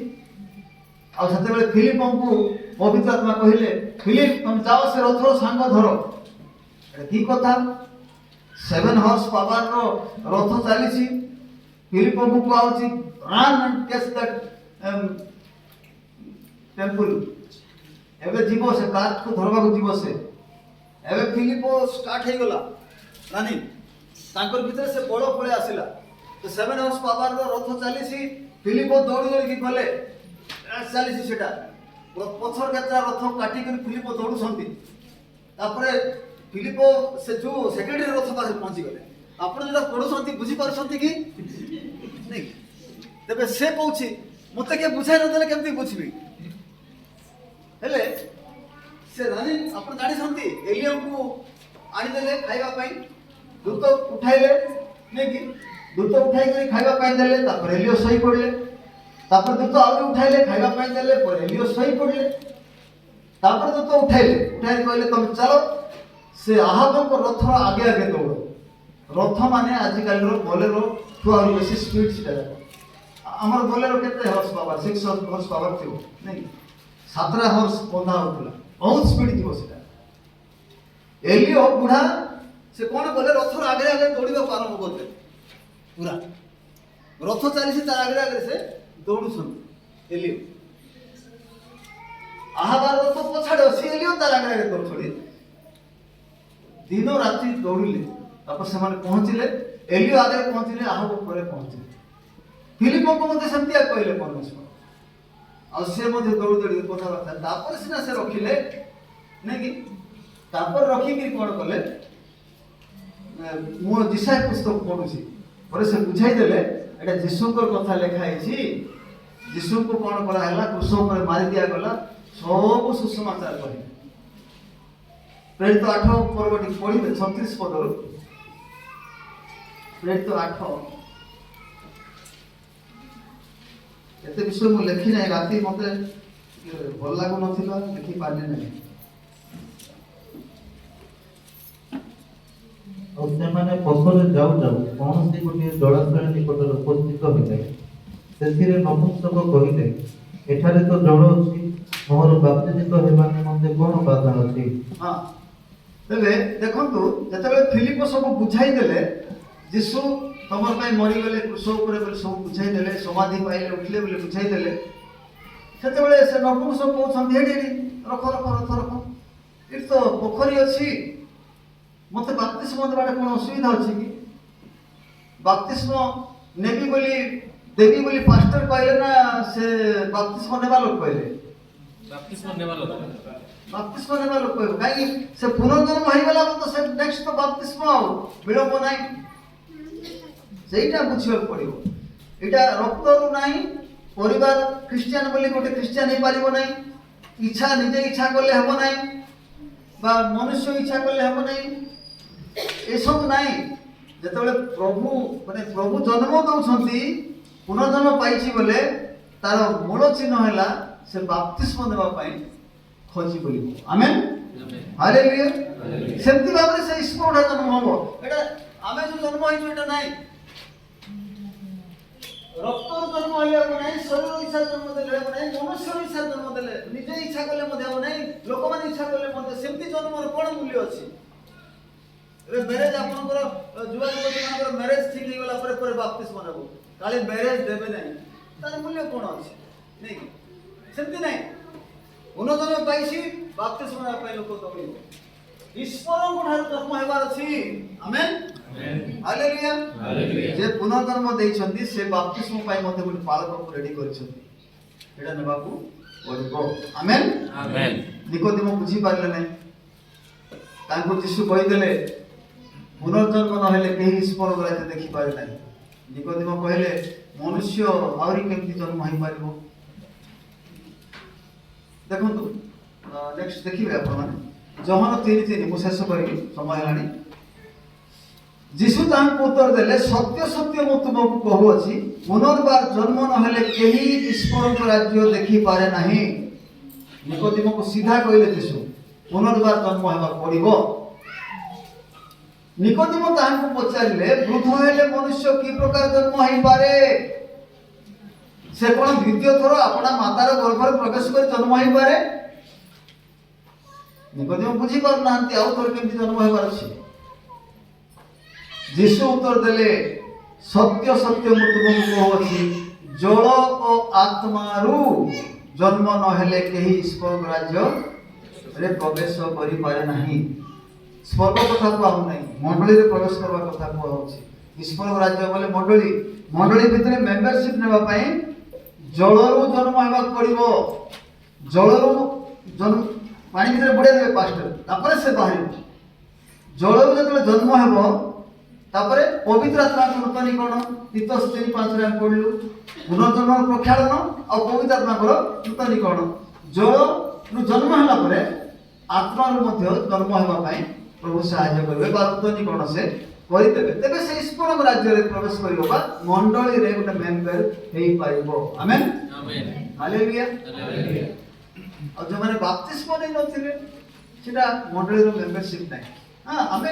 ଆଉ ସେତେବେଳେ ଫିଲିପଙ୍କୁ ପବିତ୍ର ଆତ୍ମା କହିଲେ ଫିଲିପ ତମେ ଯାଅ ସେ ରଥର ସାଙ୍ଗ ଧର। କି କଥା? 7 ହର୍ସ ପାୱାରର ରଥ ଚାଲିଛି, ଫିଲିପଙ୍କୁ କୁହାଉଛି run and catch that temple. ଏବେ ଯିବ ସେ କାଠକୁ ଧରବାକୁ ଯିବ ସେ। ଏବେ ଫିଲିପ ଷ୍ଟାର୍ଟ ହେଇଗଲା ରାନୀ, ତାଙ୍କର ଭିତରେ ସେ ବଳ ପଳେଇ ଆସିଲା। 7 ହର୍ସ ପାୱାରର ରଥ ଚାଲିଛି, ଫିଲିପ ଦୌଡ଼ି ଦୌଡ଼ିକି ଗଲେ, ଚାଲିଛି ସେଟା ପଛର କେତେଟା ରଥ କାଟିକରି ଫିଲିପ ଦୌଡୁଛନ୍ତି। ତାପରେ ଫିଲିପ ସେ ଯୋଉ ସେକ୍ରେଟାରୀ ରଥ ପାଖରେ ପହଞ୍ଚିଗଲେ। ଆପଣ ଯୋଉଟା ପଢୁଛନ୍ତି ବୁଝିପାରୁଛନ୍ତି କି ନାଇଁ? ତେବେ ସେ କହୁଛି ମତେ କିଏ ବୁଝାଇ ନଦେଲେ କେମିତି ବୁଝିବି? ହେଲେ ସେ ରାନୀ ଆପଣ ଜାଣିଛନ୍ତି ଏଲିୟଙ୍କୁ ଆଣିଦେଲେ ଖାଇବା ପାଇଁ, ଦୂତ ଉଠାଇଲେ ନାଇକି, ଦୂତ ଉଠାଇକରି ଖାଇବା ପାଇଁ ଦେଲେ, ତାପରେ ଏଲିୟ ଶୋଇ ପଡିଲେ। ତାପରେ ଦୂତ ଆହୁରି ଉଠାଇଲେ ଖାଇବା ପାଇଁ ଦେଲେ, ପରେ ଏଲିୟ ଶୋଇ ପଡିଲେ। ତାପରେ ଦୂତ ଉଠାଇଲେ, ଉଠାଇ କହିଲେ ତମେ ଚାଲ ସେ ଆହାବଙ୍କ ରଥର ଆଗେ ଆଗେ ଦୌଡ଼। ରଥ ମାନେ ଆଜିକାଲିର ବୋଲେରୋ ଠୁ ଆହୁରି ବେଶୀ ସ୍ପିଡ୍ ସେଟା। ଆମର ବୋଲେରୋ କେତେ ହର୍ସ ପାୱାର? 6 ହର୍ସ ପାୱାର ଥିବ ନାଇଁ, 7ଟା ହର୍ସ ବନ୍ଧା ହଉଥିଲା, ବହୁତ ସ୍ପିଡ୍ ଥିବ ସେଟା। ଏଲିୟ ବୁଢା ସେ କଣ କଲେ, ରଥର ଆଗରେ ଆଗରେ ଦୌଡ଼ିବାକୁ ଆରମ୍ଭ କରିଦେଲେ। ପୁରା ରଥ ଚାଲିଛି ତାର ଆଗରେ ଆଗରେ ସେ ଦୌଡୁଛନ୍ତି ଏଲିୟ। ଆହାବାର ରଥ ପଛାଡେ ଅଛି, ଏଲିୟ ତାର ଆଗରେ ଆଗରେ ଦୌଡୁଛନ୍ତି। ଦିନ ରାତି ଦୌଡ଼ିଲେ, ତାପରେ ସେମାନେ ପହଞ୍ଚିଲେ, ଏଲିୟ ଆଗରେ ପହଞ୍ଚିଲେ, ଆହାବ ପରେ ପହଞ୍ଚିଲେ। ଫିଲିପଙ୍କୁ ମଧ୍ୟ ସେମିତିଆ କହିଲେ ପରମେଶ୍ୱର। ଆଉ ସେ ମଧ୍ୟ ଦୌଡ଼ି ଦୌଡ଼ି କଥାବାର୍ତ୍ତା ତାପରେ ସିନା ସେ ରଖିଲେ ନାଇଁ କି। ତାପରେ ରଖିକିରି କ'ଣ କଲେ, ମୁଁ ଯିଶାୟା ପୁସ୍ତକ ପଢୁଛି ପରେ ସେ ବୁଝାଇ ଦେଲେ ଏଇଟା ଯୀଶୁଙ୍କର କଥା ଲେଖା ହେଇଛି। ଯୀଶୁଙ୍କୁ କ'ଣ କରାହେଲା, କ୍ରୁଶ ଉପରେ ମାରି ଦିଆଗଲା, ସବୁ ସୁସମାଚାର କହିଲେ। ପ୍ରେରିତ 8 ପର୍ବଟି ପଢିବେ 36 ପଦରୁ। ପ୍ରେରିତ 8 ଏତେ ବିଷୟ ମୁଁ ଲେଖି ନାହିଁ, ରାତି ମତେ ଭଲ ଲାଗୁନଥିଲା, ଲେଖି ପାରିଲି ନାହିଁ। ଆଉ ସେମାନେ ପଥରେ ଯାଉ ଯାଉ କୌଣସି ଗୋଟିଏ ଜଳାଶୟ ନିକଟରେ ଉପସ୍ଥିତ ହେଲେ। ସେଥିରେ ନପୁଂସକ କହିଲେ, ଏଠାରେ ତ ଜଳ ଅଛି, ମୋର ବାପ୍ତିଜିତ ହେବା ନିମନ୍ତେ କ'ଣ ବାଧା ଅଛି? ହଁ, ତେବେ ଦେଖନ୍ତୁ, ଯେତେବେଳେ ଫିଲିପ ସବୁ ବୁଝାଇ ଦେଲେ, ଯୀଶୁ ତମର ପାଇଁ ମରିଗଲେ କ୍ରୁଶ ଉପରେ ବୋଲି ସବୁ ବୁଝାଇ ଦେଲେ, ସମାଧି ପାଇଲେ ଉଠିଲେ ବୋଲି ବୁଝାଇ ଦେଲେ, ସେତେବେଳେ ସେ ନପୁଂସକ କହୁଛନ୍ତି, ଏଠି ରଖ ରଖ ରଖ ରଖ, ଏଠି ତ ପୋଖରୀ ଅଛି, ମତେ ବାପ୍ତିସ୍ମ ଦେବାଟା କ'ଣ ଅସୁବିଧା ଅଛି କି? ବାପ୍ତିସ୍ମ ନେବି ବୋଲି ଦେବି ବୋଲି ପାଷ୍ଟର କହିଲେ ନା ସେ ବାପ୍ତିସ୍ମ ନେବା ଲୋକ କହିଲେ? ବାପ୍ତିସ୍ମ ନେବା ଲୋକ କହିବ, କାହିଁକି ସେ ପୁନର୍ଜନ୍ମ ହେଇଗଲା ତ ସେ ନେକ୍ସଟ ତ ବାପ୍ତିସ୍ମ, ଆଉ ବିଳମ୍ବ ନାହିଁ। ସେଇଟା ବୁଝିବାକୁ ପଡିବ। ଏଇଟା ରକ୍ତରୁ ନାହିଁ, ପରିବାର ଖ୍ରୀଷ୍ଟିଆନ ବୋଲି ଗୋଟେ ଖ୍ରୀଷ୍ଟିଆନ ହେଇପାରିବ ନାହିଁ, ଇଚ୍ଛା ନିଜେ ଇଚ୍ଛା କଲେ ହେବ ନାହିଁ, ବା ମନୁଷ୍ୟ ଇଚ୍ଛା କଲେ ହେବ ନାହିଁ, ଏସବୁ ନାହିଁ। ଯେତେବେଳେ ପ୍ରଭୁ ଜନ୍ମ ଦଉଛନ୍ତି, ପୁନର୍ଜନ୍ମ ପାଇଛି ବୋଲେ ତାର ମୂଳ ଚିହ୍ନ ହେଲା ସେ ବାପ୍ତିସ୍ମ ନେବା ପାଇଁ ଖୋଜି ବୋଲିବ। ଆମେନ୍, ହାଲେଲୁୟା। ସେମିତି ଭାବରେ ସେ ଈଶ୍ୱର ଜନ୍ମ ହବ। ଏଟା ଆମେ ଯୋଉ ଜନ୍ମ ହେଇଛୁ ଏଟା ନାହିଁ, ରକ୍ତରୁ ଜନ୍ମ ହେବାକୁ ନାହିଁ, ଶରୀର ଇଚ୍ଛା ଜନ୍ମ ଦେଲେ ହେବ ନାହିଁ, ମନୁଷ୍ୟ ଇଚ୍ଛା ଜନ୍ମ ଦେଲେ, ନିଜେ ଇଚ୍ଛା କଲେ ମଧ୍ୟ ହେବ ନାହିଁ, ଲୋକମାନେ ଇଚ୍ଛା କଲେ ମଧ୍ୟ। ସେମିତି ଜନ୍ମର କ'ଣ ମୂଲ୍ୟ ଅଛି? ଏବେ ମ୍ୟାରେଜ ଆପଣଙ୍କର ଯୁବକମାନଙ୍କର ମ୍ୟାରେଜ ଠିକ ହେଇଗଲା ପରେ ପରେ ବାପ୍ତିସ୍ମ ନେବ, କାଳେ ମ୍ୟାରେଜ ଦେବେ ନାହିଁ, ତାର ମୂଲ୍ୟ କ'ଣ ଅଛି? ନାଇଁ, ସେମିତି ନାହିଁ। ପୁନର୍ଜନ୍ମ ପାଇଛି, ବାପ୍ତିସ୍ମ ନେବା ପାଇଁ ଲୋକ ଦୌଡ଼ିବ। ଈଶ୍ୱରଙ୍କ ଠାରୁ ଜନ୍ମ ହେବାର ଅଛି। ଆମେନ୍, ହାଲେଲୁୟା। ଯେ ପୁନର୍ଜନ୍ମ ଦେଇଛନ୍ତି ସେ ବାପ୍ତିସ୍ମ ପାଇଁ ମଧ୍ୟ ଗୋଟେ ପାଳକକୁ ରେଡି କରିଛନ୍ତି, ଏଇଟା ନେବାକୁ ପଡ଼ିବ। ଆମେନ୍, ନିକୋଦିମ ବୁଝିପାରିଲେ ନାହିଁ। ତାଙ୍କୁ ଯୀଶୁ କହିଦେଲେ, ପୁନର୍ଜନ୍ମ ନହେଲେ କେହି ଈଶ୍ୱର ରାଜ୍ୟ ଦେଖିପାରେ ନାହିଁ। ନିକୋଦିମ କହିଲେ, ମନୁଷ୍ୟ ଆହୁରି କେମିତି ଜନ୍ମ ହେଇପାରିବ? ଦେଖନ୍ତୁ, ନେକ୍ସଟ ଦେଖିବେ ଆପଣମାନେ ଯୋହାନ 3:3। ମୁଁ ଶେଷ କରିବି, ସମୟ ହେଲାଣି। ଯୀଶୁ ତାହାଙ୍କୁ ଉତ୍ତର ଦେଲେ, ସତ୍ୟ ସତ୍ୟ ମୁଁ ତୁମକୁ କହୁଅଛି, ପୁନର୍ବାର ଜନ୍ମ ନହେଲେ କେହି ଈଶ୍ୱରଙ୍କ ରାଜ୍ୟ ଦେଖିପାରେ ନାହିଁ। ନିକୋଦିମକୁ ସିଧା କହିଲେ ଯୀଶୁ, ପୁନର୍ବାର ଜନ୍ମ ହେବାକୁ ପଡ଼ିବ। ନିକୋଦିମ ତାହାଙ୍କୁ ପଚାରିଲେ, ବୃଦ୍ଧ ହେଲେ ମନୁଷ୍ୟ କି ପ୍ରକାର ଜନ୍ମ ହେଇପାରେ? ସେ କ'ଣ ଦ୍ୱିତୀୟ ଥର ଆପଣା ମାତାର ଗର୍ଭରେ ପ୍ରବେଶ କରି ଜନ୍ମ ହେଇପାରେ? ନିକୋଦିମ ବୁଝି ପାରୁନାହାନ୍ତି, ଆଉ ଥରେ କେମିତି ଜନ୍ମ ହେବାର ଅଛି। ଯୀଶୁ ଉତ୍ତର ଦେଲେ, ସତ୍ୟ ସତ୍ୟ ମୁଁ ତୁମକୁ କହୁଅଛି, ଜଳ ଓ ଆତ୍ମାରୁ ଜନ୍ମ ନହେଲେ କେହି ଈଶ୍ୱରଙ୍କ ରାଜ୍ୟରେ ପ୍ରବେଶ କରିପାରେ ନାହିଁ। ସ୍ୱର୍ଗ କଥା କୁହାହଉ ନାହିଁ, ମଣ୍ଡଳୀରେ ପ୍ରବେଶ କରିବା କଥା କୁହାହଉଛି। ଈଶ୍ୱରଙ୍କ ରାଜ୍ୟ ବୋଲେ ମଣ୍ଡଳୀ ଭିତରେ ମେମ୍ବରସିପ ନେବା ପାଇଁ ଜଳରୁ ଜନ୍ମ ହେବାକୁ ପଡ଼ିବ। ଜଳରୁ ପାଣି ଭିତରେ ବୁଡ଼େଇ ଦେବେ ପାଷ୍ଟର, ତାପରେ ସେ ବାହାରିବ। ଜଳରୁ ଯେତେବେଳେ ଜନ୍ମ ହେବ, ତାପରେ ପବିତ୍ର ଆତ୍ମାଙ୍କ ନୂତନୀକରଣ, ତିତୋସ 3:5ରେ ଆମେ ପଢିଲୁ। ପୁନର୍ଜନ୍ମର ପ୍ରକ୍ଷାଳନ ଆଉ ପବିତ୍ର ଆତ୍ମାଙ୍କର ନୂତନୀକରଣ। ଜଳରୁ ଜନ୍ମ ହେଲା ପରେ ଆତ୍ମାରୁ ମଧ୍ୟ ଜନ୍ମ ହେବା ପାଇଁ ପ୍ରଭୁ ସାହାଯ୍ୟ କରିବେ ବା ନୂତନୀକରଣ ସେ କରିଦେବେ। ତେବେ ସେ ଈଶ୍ୱରଙ୍କ ରାଜ୍ୟରେ ପ୍ରବେଶ କରିବ ବା ମଣ୍ଡଳୀରେ ଗୋଟେ ମେମ୍ବର ହେଇପାରିବ। ଆମେନ୍, ହାଲେଲୁୟା। ଆଉ ଯେଉଁମାନେ ବାପ୍ତିସ୍ମ ନେଇ ନଥିବେ, ସେଟା ମଣ୍ଡଳୀର ମେମ୍ବରସିପ ନାହିଁ। ଆମେ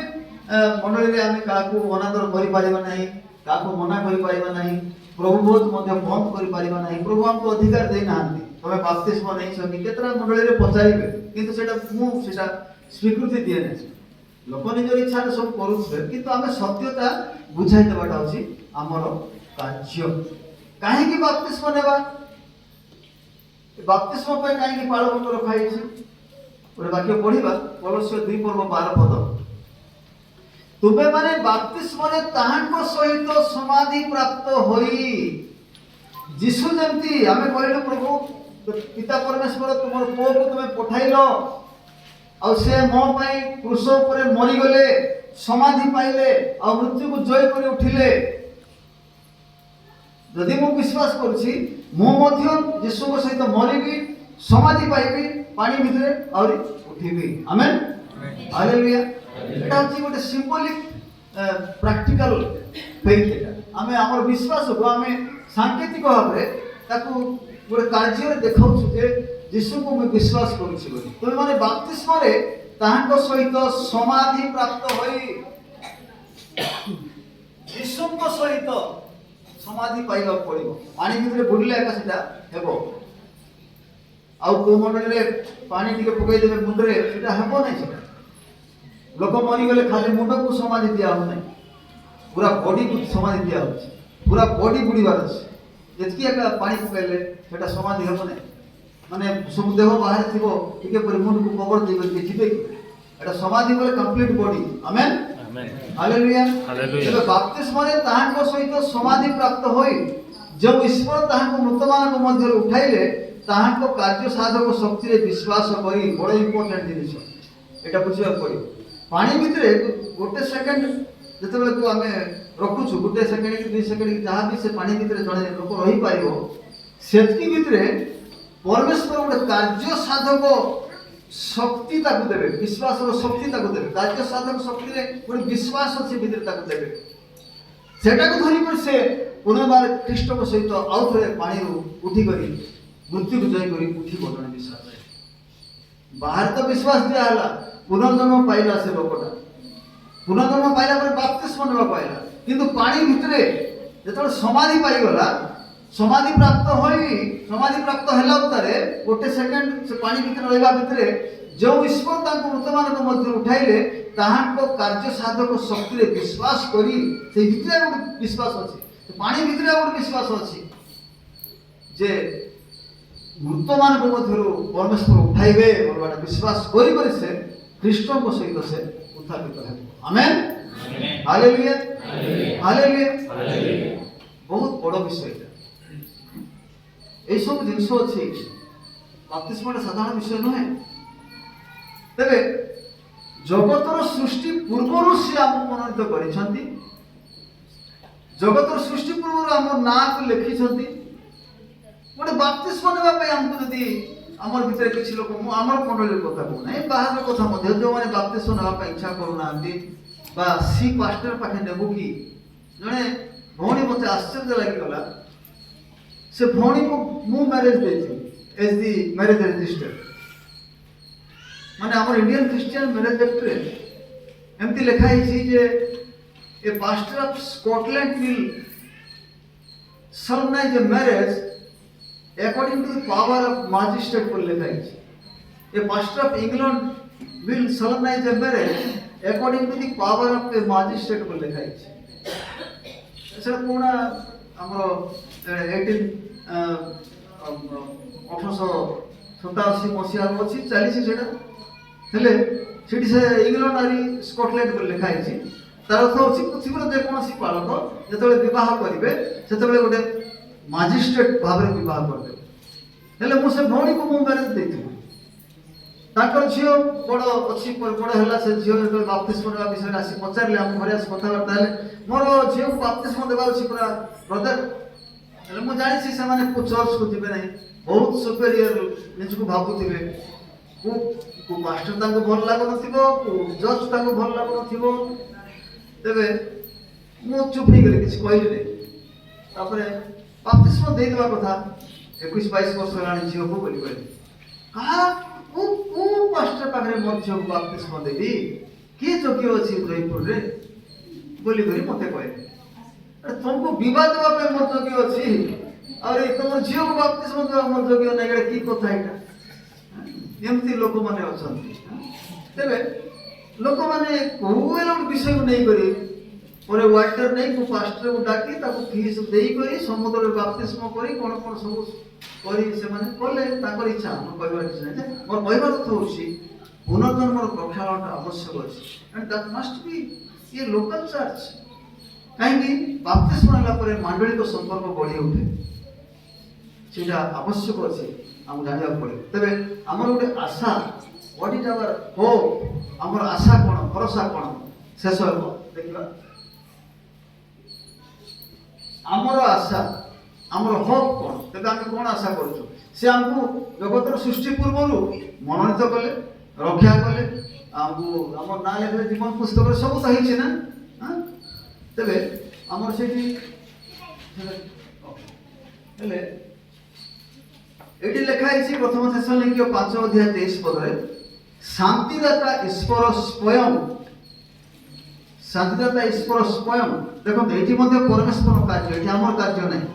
ମଣ୍ଡଳୀରେ ଆମେ କାହାକୁ ଅନାଦର କରିପାରିବା ନାହିଁ, କାହାକୁ ମନା କରିପାରିବା ନାହିଁ, ପ୍ରଭୁ ବୋଧ ମଧ୍ୟ ବନ୍ଦ କରିପାରିବା ନାହିଁ। ପ୍ରଭୁ ଆମକୁ ଅଧିକାର ଦେଇନାହାନ୍ତି, ତମେ ବାପ୍ତିସ୍ମ ନେଇଛ କି? କେତେଟା ମଣ୍ଡଳୀରେ ପଚାରିବେ, କିନ୍ତୁ ସେଟା ସ୍ୱୀକୃତି ଦିଏ ନାହିଁ। ଲୋକ ନିଜର ଇଚ୍ଛାରେ ସବୁ କରୁଥିବେ, କିନ୍ତୁ ଆମେ ସତ୍ୟତା ବୁଝାଇ ଦେବାଟା ହେଉଛି ଆମର କାର୍ଯ୍ୟ। କାହିଁକି ବାପ୍ତିସ୍ମ ନେବା? ବାପ୍ତିସ୍ମ ପାଇଁ କାହିଁକି ପାଳକ ରଖାଯାଇଛି? ଗୋଟେ ବାକ୍ୟ ପଢିବା, କଲୋସ୍ୟ 2:12। ତୁମେମାନେ ବାପ୍ତିସ୍ମରେ ତାହାଙ୍କ ସହିତ ସମାଧି ପ୍ରାପ୍ତ ହୋଇ ଯୀଶୁ ଯେମିତି ଆମେ କହିଲୁ ପ୍ରଭୁ ପିତା ପରମେଶ୍ୱର ତୁମର ପୁଅକୁ ତୁମେ ପଠାଇଲ ଆଉ ସେ ମୋ ପାଇଁ କ୍ରୁଶ ଉପରେ ମରିଗଲେ, ସମାଧି ପାଇଲେ ଆଉ ମୃତ୍ୟୁକୁ ଜୟ କରି ଉଠିଲେ। ଯଦି ମୁଁ ବିଶ୍ୱାସ କରୁଛି ମୁଁ ମଧ୍ୟ ଯୀଶୁଙ୍କ ସହିତ ମରିବି, ସମାଧି ପାଇବି, ପାଣି ଭିତରେ ଆହୁରି ଉଠିବି। ଆମେନ୍, ହାଲେଲୁୟା। এটা হচ্ছে ଗୋଟେ ସିମ୍ବଲିକ ପ୍ରାକ୍ଟିକାଲ ଫେଥ୍। এটা ଆମେ ଆମର ବିଶ୍ୱାସକୁ ଆମେ ସାଙ୍କେତିକ ଭାବରେ ତାକୁ ଗୋଟେ କାର୍ଯ୍ୟରେ ଦେଖାଉଛୁ ଯେ ଯୀଶୁଙ୍କୁ ମୁଁ ବିଶ୍ୱାସ କରୁଛି ବୋଲି। ତୁମେମାନେ ବାପ୍ତିସ୍ମରେ ତାହାଙ୍କ ସହିତ ସମାଧି ପ୍ରାପ୍ତ ହୋଇ ଯୀଶୁଙ୍କ ସହିତ ସମାଧି ପାଇବାକୁ ପଡ଼ିବ। ପାଣି ଭିତରେ ବୁଡ଼ିଲେ ଏକା ସେଟା ହେବ। ଆଉ କୋଉ ମଣ୍ଡଳରେ ପାଣି ଟିକେ ପକେଇଦେବେ ମୁଣ୍ଡରେ, ସେଟା ହେବ ନାହିଁ। ସେଟା ଲୋକ ମରିଗଲେ ଖାଲି ମୁଣ୍ଡକୁ ସମାଧି ଦିଆ ହଉନାହିଁ, ପୁରା ବଡିକୁ ସମାଧି ଦିଆ ହଉଛି। ପୁରା ବଡି ବୁଡ଼ିବାର ଅଛି। ଯେତିକି ଏକା ପାଣି ପକେଇଲେ ସେଟା ସମାଧି ହେବ ନାହିଁ। ମାନେ ସବୁ ଦେହ ବାହାରେ ଥିବ, ଟିକେ ପରେ ମୁଣ୍ଡକୁ କବର ଦେଇକି ଯିବେ କି? এটা ସମାଧି ବୋଲେ କମ୍ପ୍ଲିଟ ବଡି। ଆମେନ୍, ହାଲେଲୁୟା। ଏବେ ବାପ୍ତିସ୍ମରେ ତାହାଙ୍କ ସହିତ ସମାଧି ପ୍ରାପ୍ତ ହୋଇ ଯେଉଁ ଈଶ୍ୱର ତାହାଙ୍କୁ ମୃତମାନଙ୍କ ମଧ୍ୟରୁ ଉଠାଇଲେ ତାହାଙ୍କ କାର୍ଯ୍ୟ ସାଧକ ଶକ୍ତିରେ ବିଶ୍ୱାସ କରି, ବଡ଼ ଇମ୍ପୋର୍ଟାଣ୍ଟ ଜିନିଷ এটা ବୁଝିବାକୁ ପଡ଼ିବ। ପାଣି ଭିତରେ ଗୋଟେ ସେକେଣ୍ଡ ଯେତେବେଳକୁ ଆମେ ରଖୁଛୁ, ଗୋଟେ ସେକେଣ୍ଡ କି 2 ସେକେଣ୍ଡ କି ଯାହା ବି ସେ ପାଣି ଭିତରେ ଜଣେ ଲୋକ ରହିପାରିବ, ସେତିକି ଭିତରେ ପରମେଶ୍ୱର ଗୋଟେ କାର୍ଯ୍ୟ ସାଧକ ଶକ୍ତି ତାକୁ ଦେବେ, ବିଶ୍ୱାସର ଶକ୍ତି ତାକୁ ଦେବେ। କାର୍ଯ୍ୟ ସାଧକ ଶକ୍ତିରେ ଗୋଟେ ବିଶ୍ୱାସ ଅଛି ଭିତରେ ତାକୁ ଦେବେ। ସେଟାକୁ ଧରିକରି ସେ ପୁନର୍ବାର ଖ୍ରୀଷ୍ଟଙ୍କ ସହିତ ଆଉ ଥରେ ପାଣିରୁ ଉଠିକରି ମୃତ୍ୟୁକୁ ଜୟ କରି ଉଠିବ ଜଣେ ବିଶ୍ୱାସ। ବାହାରେ ତ ବିଶ୍ୱାସ ଦିଆହେଲା, ପୁନର୍ଜନ୍ମ ପାଇଲା ସେ ଲୋକଟା। ପୁନର୍ଜନ୍ମ ପାଇଲା ପରେ ବାପ୍ତିସ୍ମ ନେବା ପାଇଲା, କିନ୍ତୁ ପାଣି ଭିତରେ ଯେତେବେଳେ ସମାଧି ପାଇଗଲା, ସମାଧି ପ୍ରାପ୍ତ ହେଲା ଉତ୍ତାରେ ଗୋଟେ ସେକେଣ୍ଡ ସେ ପାଣି ଭିତରେ ରହିବା ଭିତରେ ଯେଉଁ ଈଶ୍ୱର ତାଙ୍କୁ ମୃତମାନଙ୍କ ମଧ୍ୟରୁ ଉଠାଇଲେ ତାହାଙ୍କ କାର୍ଯ୍ୟ ସାଧକ ଶକ୍ତିରେ ବିଶ୍ୱାସ କରି, ସେଇ ଭିତରେ ଗୋଟେ ବିଶ୍ୱାସ ଅଛି, ପାଣି ଭିତରେ ଗୋଟେ ବିଶ୍ୱାସ ଅଛି ଯେ ମୃତମାନଙ୍କ ମଧ୍ୟରୁ ପରମେଶ୍ୱର ଉଠାଇବେ ବୋଲବାଟା ବିଶ୍ୱାସ କରି କରି ସେ ଖ୍ରୀଷ୍ଟଙ୍କ ସହିତ ସେ ଉତ୍ଥାପିତ ହେବ। ଆମେନ୍, ହାଲେଲୁୟା, ହାଲେଲୁୟା। ବହୁତ ବଡ଼ ବିଷୟ ଏଇଟା। এইসব জিনিস ଅଛି। ବାପ୍ତିସ୍ମଟା ସାଧାରଣ ବିଷୟ ନୁହେଁ। ତେବେ ଜଗତର ସୃଷ୍ଟି ପୂର୍ବରୁ ସେ ଆମକୁ ମନୋନୀତ କରିଛନ୍ତି। ଜଗତର ସୃଷ୍ଟି ପୂର୍ବରୁ ଆମ ନାଁକୁ ଲେଖିଛନ୍ତି। ଗୋଟେ ବାପ୍ତିସ୍ମ ନେବା ପାଇଁ ଆମକୁ ଯଦି ଆମର ଭିତରେ କିଛି ଲୋକ, ମୁଁ ଆମର ମଣ୍ଡଳୀର କଥା କହୁନାହିଁ, ବାହାର କଥା ମଧ୍ୟ, ଯେଉଁମାନେ ବାପ୍ତିସ୍ମ ନେବା ପାଇଁ ଇଚ୍ଛା କରୁନାହାନ୍ତି ବା ସି ପାଷ୍ଟର ପାଖେ ନେବୁ କି, ଜଣେ ଭଉଣୀ ମୋତେ ଆଶ୍ଚର୍ଯ୍ୟ ଲାଗିଗଲା। ସେ ଭଉଣୀକୁ ମୁଁ ମ୍ୟାରେଜ ଦେଇଥିଲି ଏଜ୍ ଦି ମ୍ୟାରେଜ ରେଜିଷ୍ଟର। ମାନେ ଆମର ଇଣ୍ଡିଆନ ଖ୍ରୀଷ୍ଟିଆନ ମ୍ୟାରେଜ ଆକ୍ଟରେ ଏମିତି ଲେଖା ହେଇଛି ଯେ a pastor of Scotland will solemnize a marriage according to the power of magistrate ବୋଲି ଲେଖା ହେଇଛି। A pastor of England will solemnize a marriage according to the power of a magistrate ବୋଲି ଲେଖା ହେଇଛି। ସେଟା ପୁରୁଣା ଆମର 1887 ମସିହାରୁ ଅଛି, ଚାଲିଛି ସେଟା। ହେଲେ ସେଠି ସେ ଇଂଲଣ୍ଡ ଆରି ସ୍କଟଲ୍ୟାଣ୍ଡ ବୋଲି ଲେଖା ହେଇଛି। ତାର ଅର୍ଥ ହେଉଛି ପୃଥିବୀର ଯେକୌଣସି ପାଳକ ଯେତେବେଳେ ବିବାହ କରିବେ ସେତେବେଳେ ଗୋଟେ ମାଜିଷ୍ଟ୍ରେଟ ଭାବରେ ବିବାହ କରିଦେବେ। ହେଲେ ମୁଁ ସେ ଭଉଣୀକୁ ମୁଁ ମ୍ୟାରେଜ ଦେଇଥିଲି। ତାଙ୍କର ଝିଅ ବଡ଼ ଅଛି, ବଡ଼ ହେଲା। ସେ ଝିଅ ଯେତେବେଳେ ବାପ୍ତିସ୍ମ ନେବା ବିଷୟରେ ଆସି ପଚାରିଲେ, ଆମ ଘରେ ଆସି କଥାବାର୍ତ୍ତା ହେଲେ, ମୋର ଝିଅକୁ ବାପ୍ତିସ୍ମ ଦେବାର ଅଛି ପୁରା ବ୍ରଦର। ହେଲେ ମୁଁ ଜାଣିଛି ସେମାନେ ଚର୍ଚ୍ଚକୁ ଯିବେ ନାହିଁ, ବହୁତ ସୁପେରିୟର ନିଜକୁ ଭାବୁଥିବେ। କୋଉ ମାଷ୍ଟର ତାଙ୍କୁ ଭଲ ଲାଗୁନଥିବ, କୋଉ ଜଜ୍ ତାଙ୍କୁ ଭଲ ଲାଗୁନଥିବ। ତେବେ ମୁଁ ଚୁପ୍ ହେଇଗଲି, କିଛି କହିଲି ନାହିଁ। ତାପରେ ବାପ୍ତିସ୍ମ ଦେଇଦେବା କଥା, 21-22 ବର୍ଷ ହେଲାଣି ଝିଅକୁ ବୋଲି କହିଲି। କୋଉ ମାଷ୍ଟର ପାଖରେ ମୋର ଝିଅକୁ ବାପ୍ତିସ୍ମ ଦେବି, କିଏ ଯୋଗ୍ୟ ଅଛି ଜୟପୁରରେ ବୋଲି କରି ମତେ କହିଲେ। ତମକୁ ବିବାହ ଦେବା ପାଇଁ ମୋର ଯୋଗ୍ୟ ଅଛି, ଆଉ ତମର ଝିଅକୁ ବାପ୍ତିସ୍ମ ଦେବା ମୋର ଯୋଗ୍ୟ ନାହିଁ, ଏଇଟା କି କଥା? ଏଇଟା ଏମିତି ଲୋକମାନେ ଅଛନ୍ତି। ତେବେ ଲୋକମାନେ କୋଉ ହେଲେ ଗୋଟେ ବିଷୟକୁ ନେଇକରି ପରେ ୱାଟର ନେଇ କୋଉ ପାଷ୍ଟରକୁ ଡାକି ତାକୁ ଫିସ୍ ଦେଇକରି ସମୁଦ୍ରରେ ବାପ୍ତିସ୍ମ କରି କ'ଣ କ'ଣ ସବୁ କରି ସେମାନେ କଲେ, ତାଙ୍କର ଇଚ୍ଛା। ମୋର କହିବାର କିଛି ନାହିଁ। ମୋର କହିବାର ଅର୍ଥ ହେଉଛି ପୁନର୍ଜନ୍ମର ପ୍ରକ୍ଷାଳନଟା ଆବଶ୍ୟକ ଅଛି। And that must B A local church. କାହିଁକି ବାପ୍ତିସ୍ମ ନେଲା ପରେ ମାଣ୍ଡଳିକ ସମ୍ପର୍କ ଗଢ଼ି ଉଠେ। ସେଇଟା ଆବଶ୍ୟକ ଅଛି ଆମକୁ ଜାଣିବାକୁ ପଡ଼ିବ। ତେବେ ଆମର ଗୋଟେ ଆଶା, ହ୍ୱାଟ୍ ଇଜ୍ ଆୱାର ହୋପ୍, ଆମର ଆଶା କ'ଣ, ଭରସା କ'ଣ, ଶେଷ ହେବ ଦେଖିବା। ଆମର ଆଶା, ଆମର ହୋପ୍ କ'ଣ? ତେବେ ଆମେ କ'ଣ ଆଶା କରୁଛୁ? ସେ ଆମକୁ ଜଗତର ସୃଷ୍ଟି ପୂର୍ବରୁ ମନୋନୀତ କଲେ, ରକ୍ଷା କଲେ, ଆମକୁ ଆମର ନାଁ ଲେଖିଲେ ଜୀବନ ପୁସ୍ତକରେ, ସବୁ ତ ହେଇଛି ନା। ତେବେ ଆମର ସେଇଠି ହେଲେ ଏଠି ଲେଖା ହେଇଛି ପ୍ରଥମ ଥେସଲୋନିକୀୟ 5:23 ଶାନ୍ତିଦାତା ଈଶ୍ୱର ସ୍ୱୟଂ, ଶାନ୍ତିଦାତା ଈଶ୍ୱର ସ୍ୱୟଂ। ଦେଖନ୍ତୁ ଏଇଠି ମଧ୍ୟ ପରମେଶ୍ୱର କାର୍ଯ୍ୟ, ଏଠି ଆମର କାର୍ଯ୍ୟ ନାହିଁ,